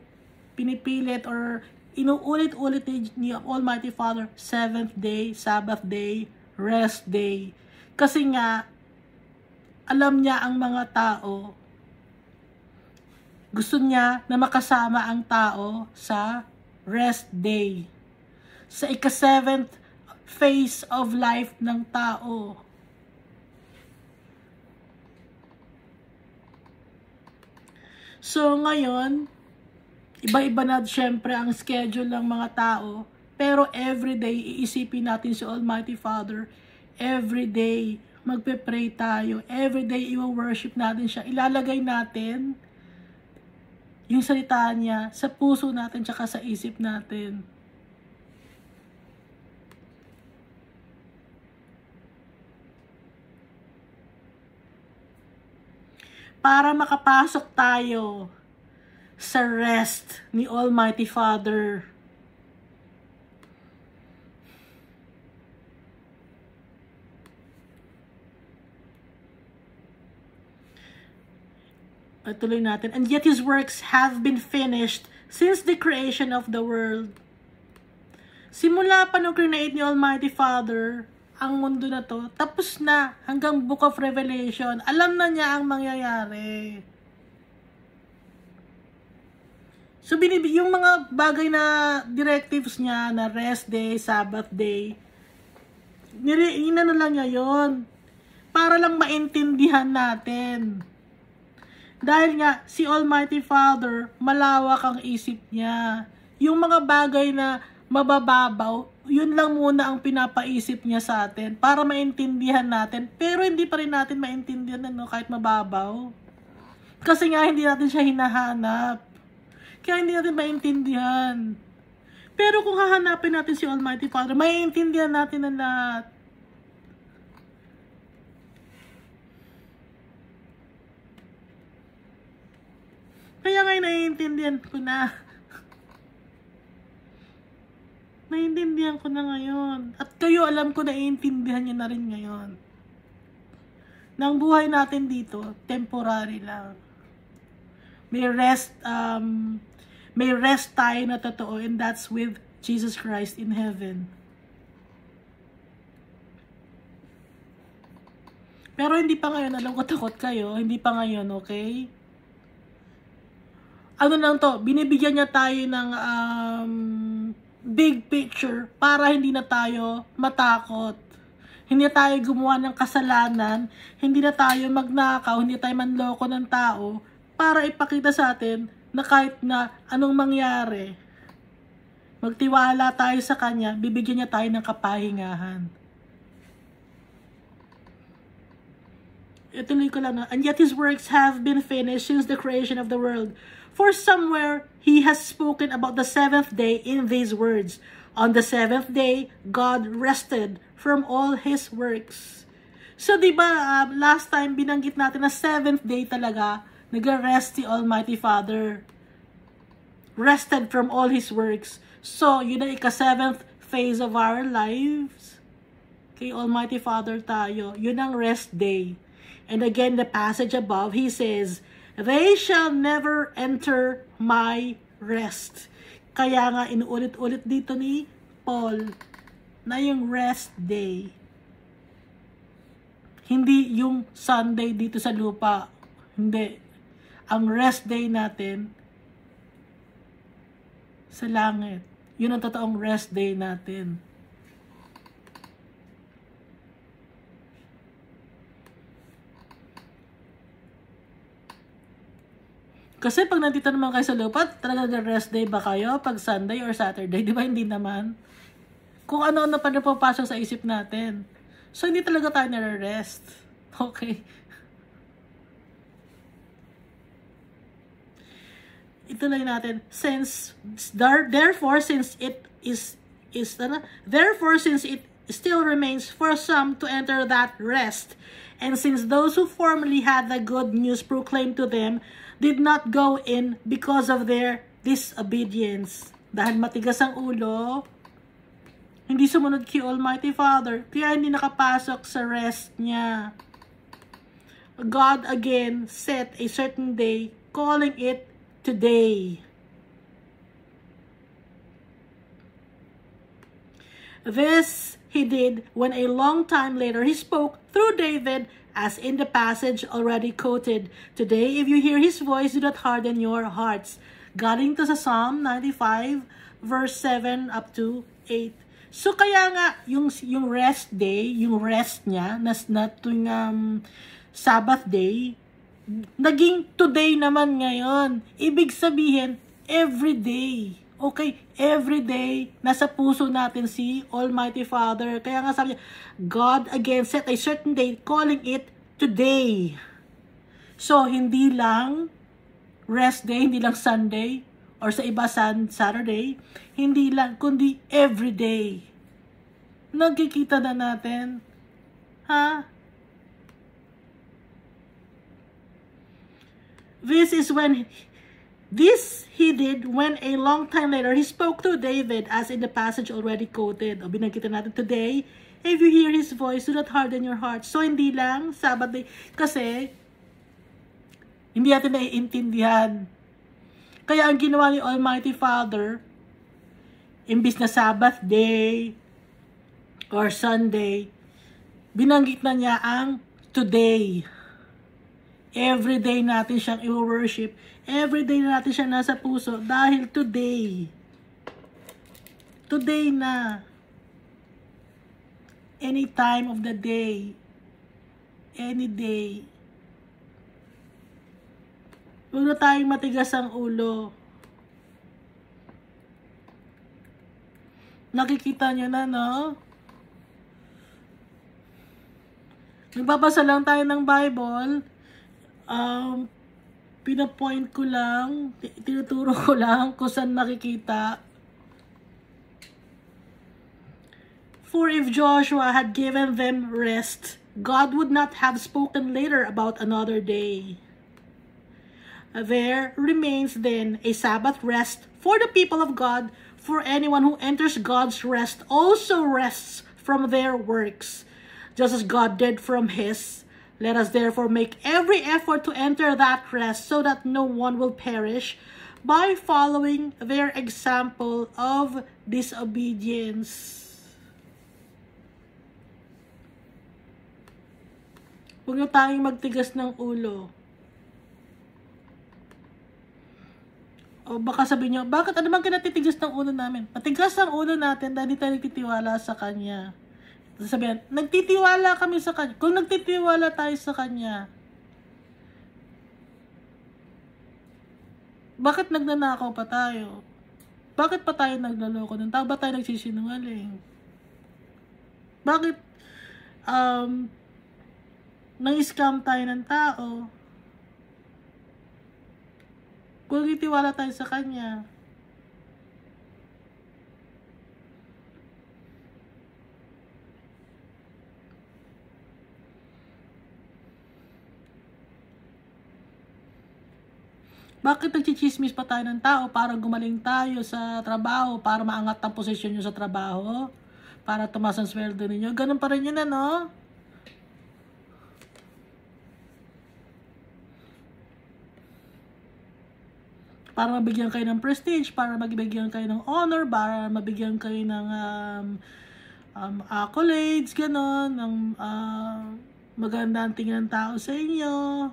S1: pinipilit or inuulit-ulit ni Almighty Father, 7th day, Sabbath day, rest day. Kasi nga alam niya ang mga tao. Gusto niya na makasama ang tao sa rest day. Sa ika-7th phase of life ng tao. So ngayon, iba-iba na syempre ang schedule ng mga tao, pero everyday iisipin natin si Almighty Father. Everyday magpe-pray tayo. Everyday i-worship natin siya. Ilalagay natin yung salita niya sa puso natin tsaka sa isip natin. Para makapasok tayo sa rest ni Almighty Father. Tuloy natin. And yet His works have been finished since the creation of the world. Simula pa nung create ni Almighty Father ang mundo na to, tapos na hanggang Book of Revelation. Alam na niya ang mangyayari. So, yung mga bagay na directives niya na rest day, Sabbath day, inano lang niya yun para lang maintindihan natin Dahil nga, si Almighty Father, malawak ang isip niya. Yung mga bagay na mabababaw, yun lang muna ang pinapaisip niya sa atin para maintindihan natin. Pero hindi pa rin natin maintindihan kahit mababaw. Kasi nga hindi natin siya hinahanap. Kaya hindi natin maintindihan. Pero kung hahanapin natin si Almighty Father, maiintindihan natin ang lahat. Kaya ngayon naiintindihan ko na. Naiintindihan ko na ngayon. At kayo alam ko naiintindihan nyo na rin ngayon. Nang buhay natin dito, temporary lang. May rest tayo na totoo, and that's with Jesus Christ in heaven. Pero hindi pa ngayon, alam ko takot kayo, hindi pa ngayon, okay? Ano lang to, binibigyan niya tayo ng big picture para hindi na tayo matakot. Hindi na tayo gumawa ng kasalanan, hindi na tayo magnakaw, hindi tayo manloko ng tao para ipakita sa atin na kahit na anong mangyari, magtiwala tayo sa Kanya, bibigyan niya tayo ng kapahingahan. Ituloy ko lang na, and yet His works have been finished since the creation of the world. For somewhere, He has spoken about the seventh day in these words. On the seventh day, God rested from all His works. So, diba, last time binanggit natin na seventh day talaga, nag-rest si Almighty Father. Rested from all His works. So, yun ang ika-seventh phase of our lives. Kay Almighty Father tayo. Yun ang rest day. And again, the passage above, He says, they shall never enter my rest. Kaya nga, inuulit-ulit dito ni Paul na yung rest day. Hindi yung Sunday dito sa lupa. Hindi. Ang rest day natin sa langit. Yun ang totoong rest day natin. Kasi pag nandito naman kayo sa lupa, talaga rest day ba kayo? Pag Sunday or Saturday, di ba? Hindi naman. Kung ano-ano pa na papasok sa isip natin. So, hindi talaga tayo nare-rest. Okay. Ituloy natin. Therefore, since it still remains for some to enter that rest, and since those who formerly had the good news proclaimed to them did not go in because of their disobedience. Dahil matigas ang ulo, hindi sumunod kay Almighty Father, kaya hindi nakapasok sa rest niya. God again set a certain day, calling it today. This He did when a long time later He spoke through David, as in the passage already quoted. Today, if you hear His voice, do not harden your hearts. Galing to sa Psalm 95, verse 7 up to 8. So, kaya nga, yung rest day, yung rest niya, na tuwing Sabbath day, naging today naman ngayon. Ibig sabihin, every day. Okay, every day, nasa puso natin si Almighty Father. Kaya nga sabi niya, God again set a certain day, calling it today. So, hindi lang rest day, hindi lang Sunday, or sa iba Saturday, hindi lang, kundi every day. Nagkikita na natin. Ha? This He did when a long time later He spoke to David, as in the passage already quoted. O binanggit natin today, if you hear His voice, do not harden your heart. So, hindi lang Sabbath day. Kasi, hindi natin naiintindihan. Kaya ang ginawa ni Almighty Father, imbis na Sabbath day or Sunday, binanggit na niya ang today. Every day natin siyang i-worship. Every day natin siya nasa puso dahil today. Today na. Any time of the day. Any day. Huwag na tayong matigas ang ulo. Nakikita nyo na, no? Nagbabasa lang tayo ng Bible. Pinapoint ko lang, tinuturo ko lang kung saan nakikita. For if Joshua had given them rest, God would not have spoken later about another day. There remains then a Sabbath rest for the people of God, for anyone who enters God's rest also rests from their works, just as God did from his. Let us therefore make every effort to enter that rest, so that no one will perish by following their example of disobedience. Huwag na tayong magtigas ng ulo. O baka sabihin nyo, bakit ano bang kinatitigas ng ulo namin? Matigas ang ulo natin dahil di tayo nagtitiwala sa Kanya. Sabihin, nagtitiwala kami sa Kanya. Kung nagtitiwala tayo sa Kanya, bakit nagnanakaw pa tayo? Bakit pa tayo nagloloko ng tao? Bakit tayo nagsisinungaling? Bakit nang-scam tayo ng tao? Kung nagtitiwala tayo sa Kanya, bakit nagchichismis pa tayo ng tao para gumaling tayo sa trabaho, para maangat ang posisyon nyo sa trabaho, para tumaas ang sweldo ninyo? Ganun pa rin yun, ano? Para mabigyan kayo ng prestige, para mabigyan kayo ng honor, para mabigyan kayo ng accolades, gano'n, ng maganda ang tingin ng tao sa inyo.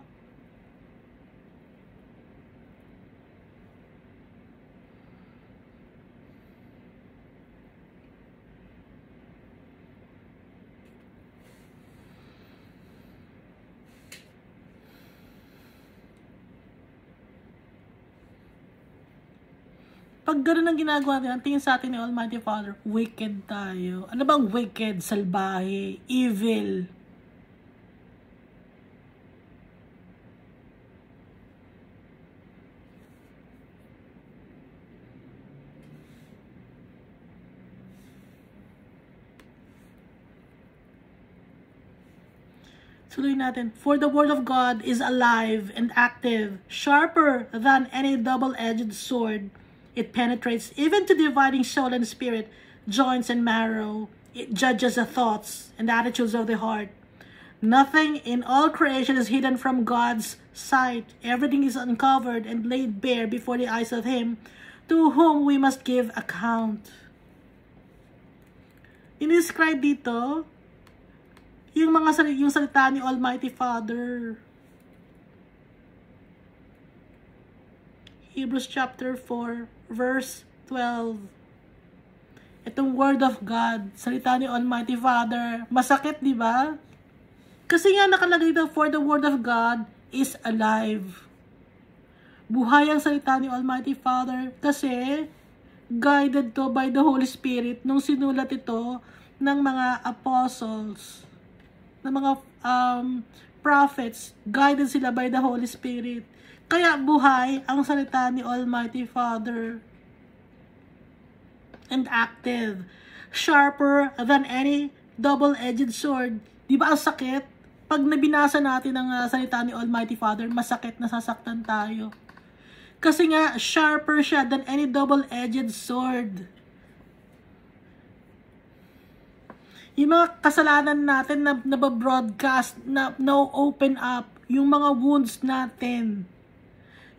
S1: Pag gano'n ang ginagawa natin, ang tingin sa atin ni Almighty Father, wicked tayo. Ano bang wicked? Salbahe, evil. Tuloy natin. For the word of God is alive and active, sharper than any double-edged sword. It penetrates even to dividing soul and spirit, joints and marrow. It judges the thoughts and attitudes of the heart. Nothing in all creation is hidden from God's sight. Everything is uncovered and laid bare before the eyes of Him to whom we must give account. In-describe dito yung salita ni Almighty Father. Hebrews chapter 4, verse 12. Itong word of God, salita ni Almighty Father, masakit, di ba? Kasi nga nakalagay dito, for the word of God is alive. Buhay ang salita ni Almighty Father kasi guided to by the Holy Spirit nung sinulat ito ng mga apostles, ng mga prophets, guided sila by the Holy Spirit. Kaya buhay ang salita ni Almighty Father. And active. Sharper than any double-edged sword. Di ba ang sakit? Pag nabinasa natin ang salita ni Almighty Father, masakit, nasasaktan tayo. Kasi nga, sharper siya than any double-edged sword. Yung mga kasalanan natin na nababroadcast, na open up, yung mga wounds natin,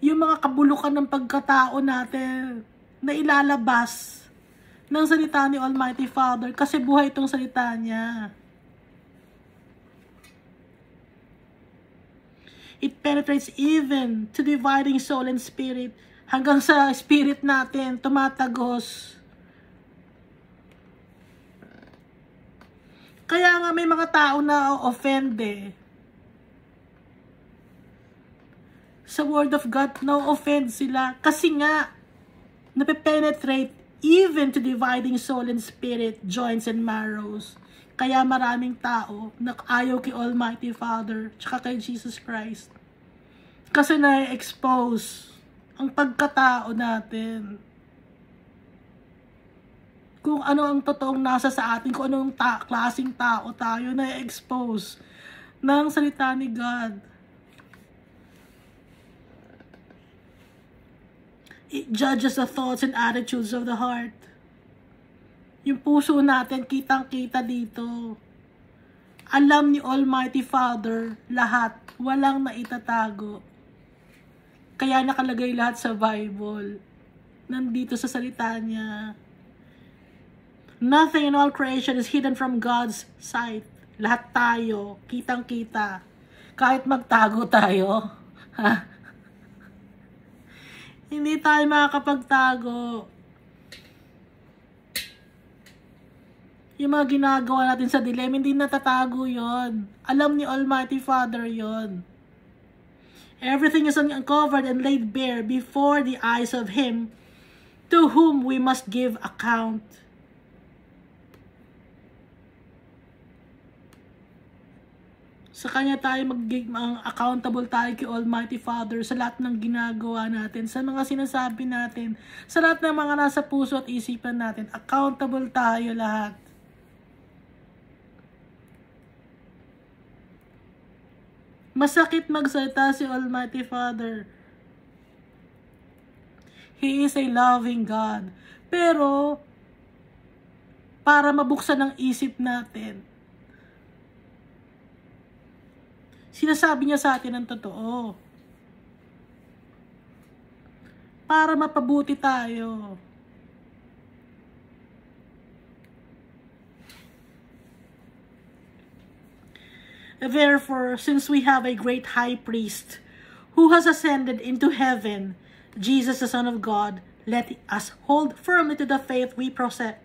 S1: yung mga kabulukan ng pagkatao natin na ilalabas ng salita ni Almighty Father kasi buhay itong salita niya. It penetrates even to dividing soul and spirit, hanggang sa spirit natin tumatagos. Kaya nga may mga tao na offend sa Word of God, na-offend sila. Kasi nga, nape-penetrate even to dividing soul and spirit, joints and marrows. Kaya maraming tao na ayaw kay Almighty Father, tsaka kay Jesus Christ. Kasi na-expose ang pagkatao natin. Kung ano ang totoong nasa sa atin, kung anong klaseng tao tayo, na-expose ng salita ni God. It judges the thoughts and attitudes of the heart. Yung puso natin, kitang-kita dito. Alam ni Almighty Father lahat, walang maitatago. Kaya nakalagay lahat sa Bible. Nandito sa salita niya. Nothing in all creation is hidden from God's sight. Lahat tayo, kitang-kita. Kahit magtago tayo, ha? Hindi tayo makakapagtago. Yung mga ginagawa natin sa dilemma, hindi natatago yon. Alam ni Almighty Father yon. Everything is uncovered and laid bare before the eyes of Him to whom we must give account. Sa Kanya tayo accountable tayo kay Almighty Father sa lahat ng ginagawa natin, sa mga sinasabi natin, sa lahat ng mga nasa puso at isipan natin. Accountable tayo lahat. Masakit magsalita si Almighty Father. He is a loving God. Pero, para mabuksan ang isip natin, sinasabi niya sa atin ang totoo. Para mapabuti tayo. Therefore, since we have a great high priest who has ascended into heaven, Jesus the Son of God, let us hold firmly to the faith we profess.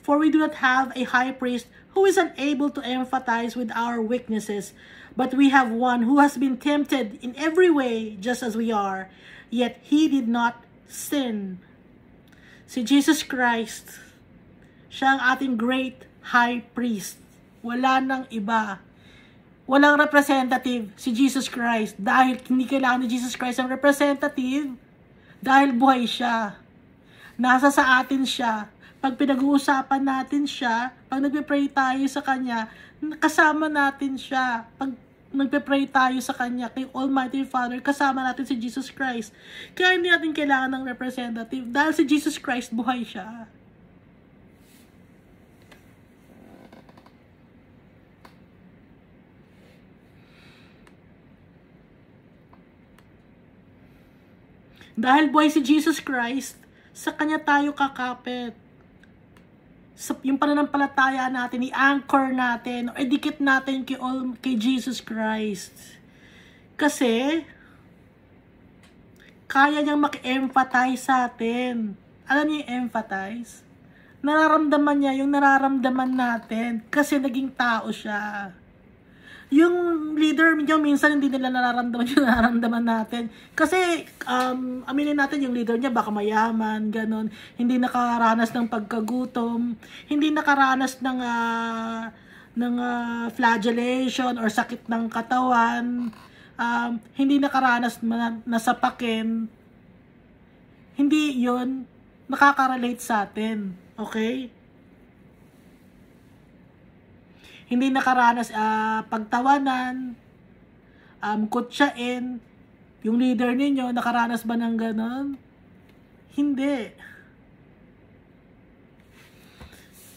S1: For we do not have a high priest who is unable to empathize with our weaknesses, but we have one who has been tempted in every way, just as we are, yet He did not sin. Si Jesus Christ, siya ang ating great high priest. Wala nang iba. Walang representative si Jesus Christ. Dahil hindi kailangan ni Jesus Christ ang representative. Dahil buhay siya. Nasa sa atin siya. Pag pinag-uusapan natin siya, pag nagpe-pray tayo sa Kanya, kasama natin siya. Pag nagpe-pray tayo sa Kanya, kay Almighty Father, kasama natin si Jesus Christ. Kaya hindi natin kailangan ng representative. Dahil si Jesus Christ, buhay siya. Dahil buhay si Jesus Christ, sa Kanya tayo kakapit. Yung pananampalataya natin, i-anchor natin, o idikit natin kay Jesus Christ. Kasi, kaya niyang maki-empathize sa atin. Alam niyo yung empathize? Nararamdaman niya yung nararamdaman natin kasi naging tao siya. Yung leader niyo, minsan hindi nila nararamdaman yung nararamdaman natin. Kasi, aminin natin, yung leader niya baka mayaman, ganon. Hindi nakaranas ng pagkagutom, hindi nakaranas ng flagellation or sakit ng katawan, hindi nakaranas na sapakin. Hindi yun nakaka-relate sa atin. Okay? Hindi nakaranas pagtawanan, kutsain. Yung leader ninyo, nakaranas ba ng ganon? Hindi.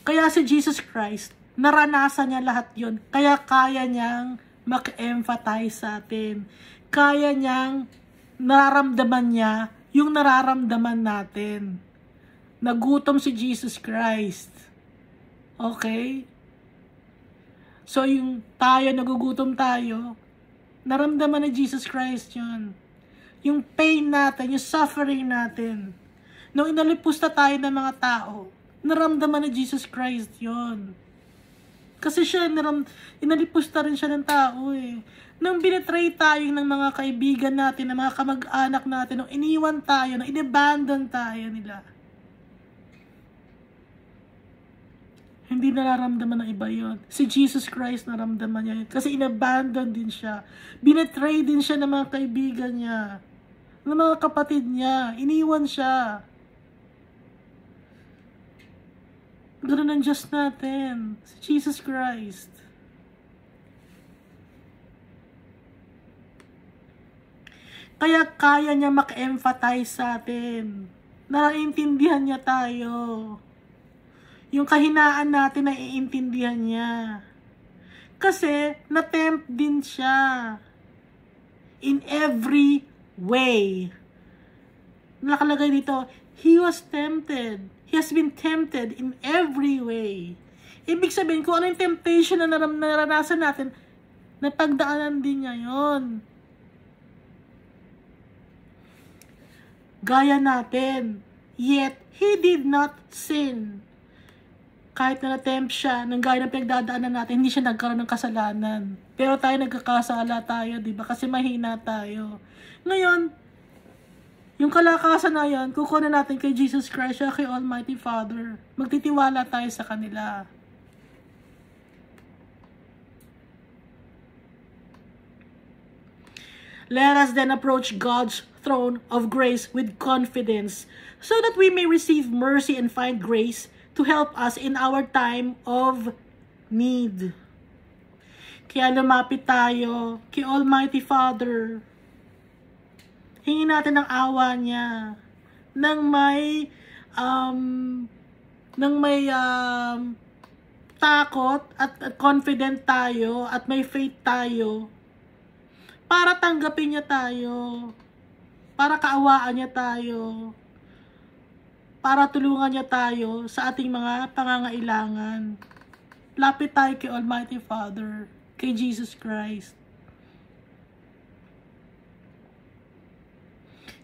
S1: Kaya si Jesus Christ, naranasan niya lahat yun. Kaya kaya niyang mag-empathize sa atin. Kaya niyang nararamdaman niya yung nararamdaman natin. Nagutom si Jesus Christ. Okay? So, yung tayo, nagugutom tayo, naramdaman ni Jesus Christ yun. Yung pain natin, yung suffering natin. Nung inalipus na tayo ng mga tao, naramdaman ni Jesus Christ yun. Kasi siya, inalipusta rin siya ng tao eh. Nung binetray tayo ng mga kaibigan natin, ng mga kamag-anak natin, nung iniwan tayo, nung inabandon tayo nila, hindi nararamdaman ng iba yun. Si Jesus Christ naramdaman niya yun. Kasi inabandon din siya. Binetray din siya ng mga kaibigan niya. Ng mga kapatid niya. Iniwan siya. Ganun ang Diyos natin. Si Jesus Christ. Kaya kaya niya mak-emphasize sa atin. Naiintindihan niya tayo. Yung kahinaan natin, naiintindihan niya. Kasi, na-tempt din siya. In every way. Nakalagay dito, He was tempted. He has been tempted in every way. Ibig sabihin, kung ano yung temptation na naranasan natin, napagdaanan din niya yun. Gaya natin. Yet, He did not sin. Kahit na na-tempt siya, nang gaya ng pinagdadaanan natin, hindi siya nagkaroon ng kasalanan. Pero tayo nagkakasala tayo, di ba? Kasi mahina tayo. Ngayon, yung kalakasan na yan, kukunin natin kay Jesus Christ, kay Almighty Father. Magtitiwala tayo sa kanila. Let us then approach God's throne of grace with confidence, so that we may receive mercy and find grace to help us in our time of need. Kaya lumapit tayo kay Almighty Father. Hingin natin ang awa niya nang may takot at confident tayo at may faith tayo para tanggapin niya tayo, para kaawaan niya tayo, para tulungan niya tayo sa ating mga pangangailangan. Lapit tayo kay Almighty Father, kay Jesus Christ.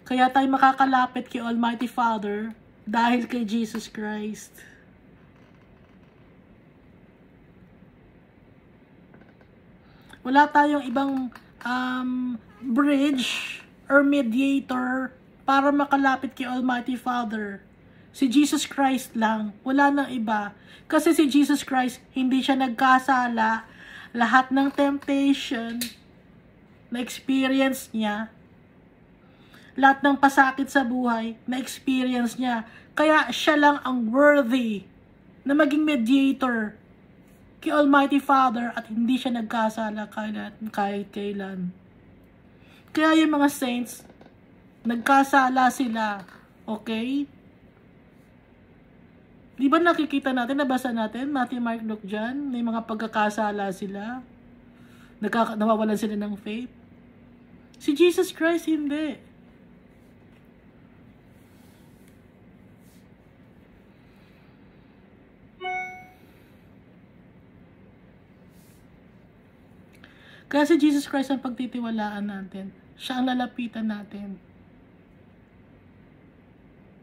S1: Kaya tayo makakalapit kay Almighty Father dahil kay Jesus Christ. Wala tayong ibang bridge or mediator para makalapit kay Almighty Father. Si Jesus Christ lang. Wala nang iba. Kasi si Jesus Christ, hindi siya nagkasala. Lahat ng temptation na experience niya, lahat ng pasakit sa buhay na experience niya, kaya siya lang ang worthy na maging mediator kay Almighty Father at hindi siya nagkasala kahit kailan. Kaya yung mga saints, nagkasala sila. Okay? Di ba nakikita natin, nabasa natin, Matthew, Mark, Luke, John, may mga pagkakasala sila. Nawawalan sila ng faith. Si Jesus Christ, hindi. Kaya si Jesus Christ ang pagtitiwalaan natin. Siya ang lalapitan natin.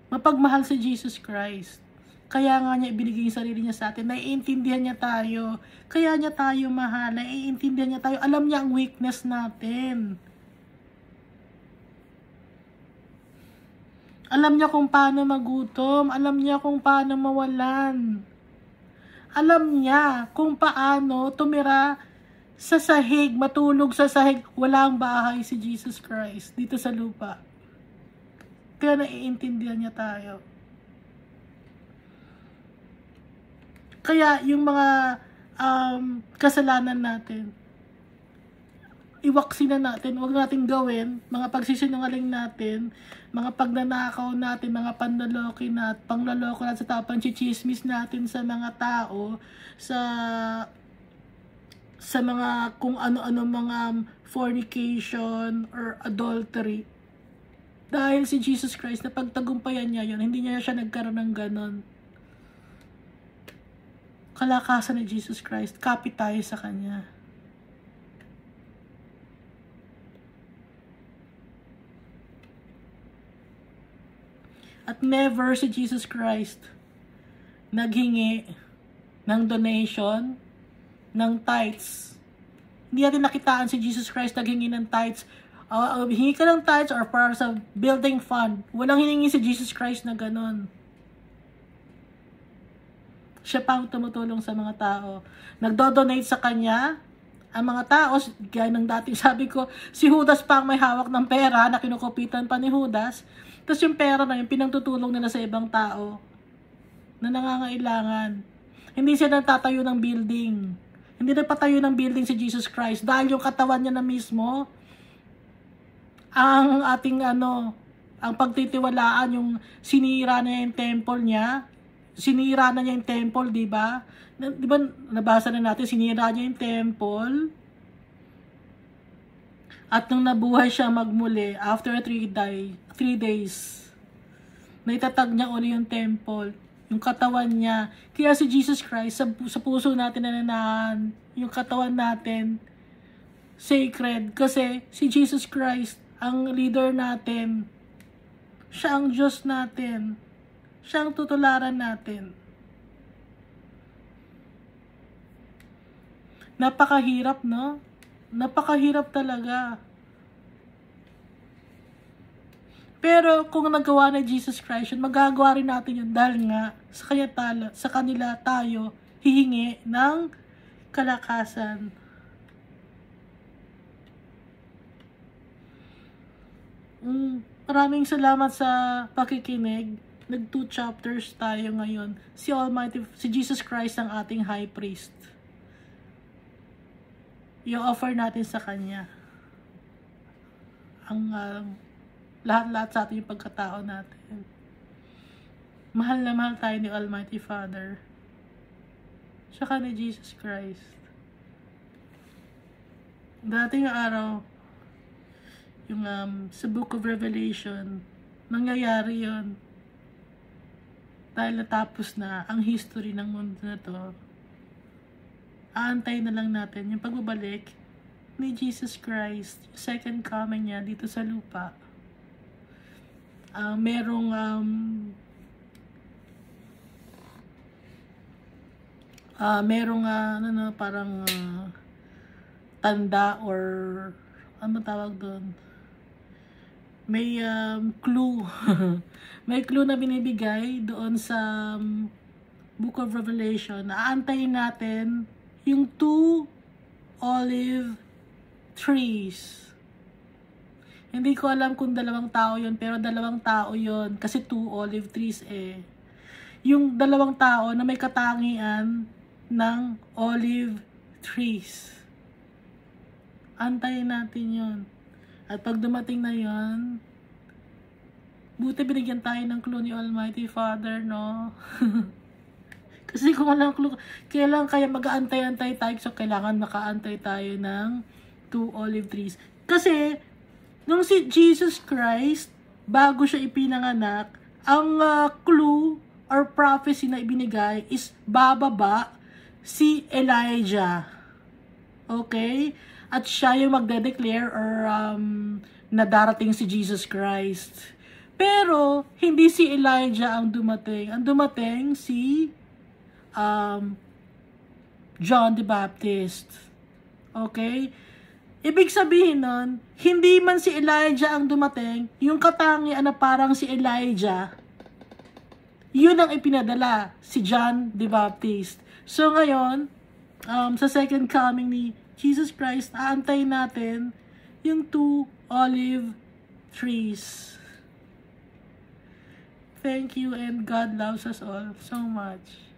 S1: Mapagmahal si Jesus Christ. Kaya nga niya ibinigay yung sarili niya sa atin. Naiintindihan niya tayo. Kaya niya tayo mahal. Naiintindihan niya tayo. Alam niya ang weakness natin. Alam niya kung paano magutom. Alam niya kung paano mawalan. Alam niya kung paano tumira sa sahig, matulog sa sahig. Walang bahay si Jesus Christ dito sa lupa. Kaya naiintindihan niya tayo. Kaya yung mga kasalanan natin, iwaksin na natin, huwag natin gawin, mga pagsisinungaling natin, mga pagnanakaw natin, mga panloloko natin, panglaloko natin sa tao, panchichismis natin sa mga tao, sa mga kung ano-ano mga fornication or adultery. Dahil si Jesus Christ, na pagtagumpayan niya yun, hindi niya siya nagkaroon ng ganon. Kalakasan ni Jesus Christ, kapit tayo sa Kanya. At never si Jesus Christ naghingi ng donation ng tithes. Hindi natin nakitaan si Jesus Christ naghingi ng tithes. Hingi ka ng tithes or para sa building fund. Walang hiningi si Jesus Christ na ganun. Siya pa ang tumutulong sa mga tao. Nagdo-donate sa kanya. Ang mga tao, gaya ng dating sabi ko, si Judas pa ang may hawak ng pera na kinukupitan pa ni Judas. Tapos yung pera na yung pinagtutulong nila sa ibang tao na nangangailangan. Hindi siya nagtatayo ng building. Hindi nagpatayo ng building si Jesus Christ dahil yung katawan niya na mismo ang ating ang pagtitiwalaan, yung sinira na yung temple niya. Sinira na niya yung temple, di ba? Di ba nabasa na natin, sinira niya yung temple. At nung nabuhay siya magmuli, after 3 days, naitatag niya uli yung temple, yung katawan niya. Kaya si Jesus Christ, sa puso natin nananahan, yung katawan natin, sacred. Kasi si Jesus Christ, ang leader natin, siya ang Diyos natin. Siya ang tutularan natin. Napakahirap, no? Napakahirap talaga. Pero kung nagawa na Jesus Christ yun, magagawa rin natin yun dahil nga sa kanila tayo hihingi ng kalakasan. Maraming salamat sa pakikinig. Nag 2 chapters tayo ngayon. Si Jesus Christ ang ating high priest. I-offer natin sa Kanya ang lahat-lahat sa ating pagkatao natin. Mahal na mahal tayo ni Almighty Father. Tsaka ni Jesus Christ. Dating araw, yung sa Book of Revelation, nangyayari yon dahil natapos na ang history ng mundo na to. Aantay na lang natin yung pagbabalik ni Jesus Christ, yung second coming niya dito sa lupa. Merong parang tanda or ano tawag doon? May clue. May clue na binibigay doon sa Book of Revelation. Aantayin natin yung 2 olive trees. Hindi ko alam kung 2 tao yun, pero 2 tao yun. Kasi 2 olive trees eh. Yung 2 tao na may katangian ng olive trees. Antayin natin yun. At pag dumating na yun, buti binigyan tayo ng clue ni Almighty Father, no? Kasi kung walang clue, kailangan kaya mag-aantay-antay tayo. So, kailangan makaantay tayo ng 2 olive trees. Kasi, nung si Jesus Christ, bago siya ipinanganak, ang clue or prophecy na ibinigay is bababa si Elijah. Okay? At siya yung magde-declare or na darating si Jesus Christ. Pero, hindi si Elijah ang dumating. Ang dumating si John the Baptist. Okay? Ibig sabihin nun, hindi man si Elijah ang dumating, yung katangian na parang si Elijah, yun ang ipinadala, si John the Baptist. So ngayon, sa second coming ni Jesus Christ, aantayin natin yung 2 olive trees. Thank you and God loves us all so much.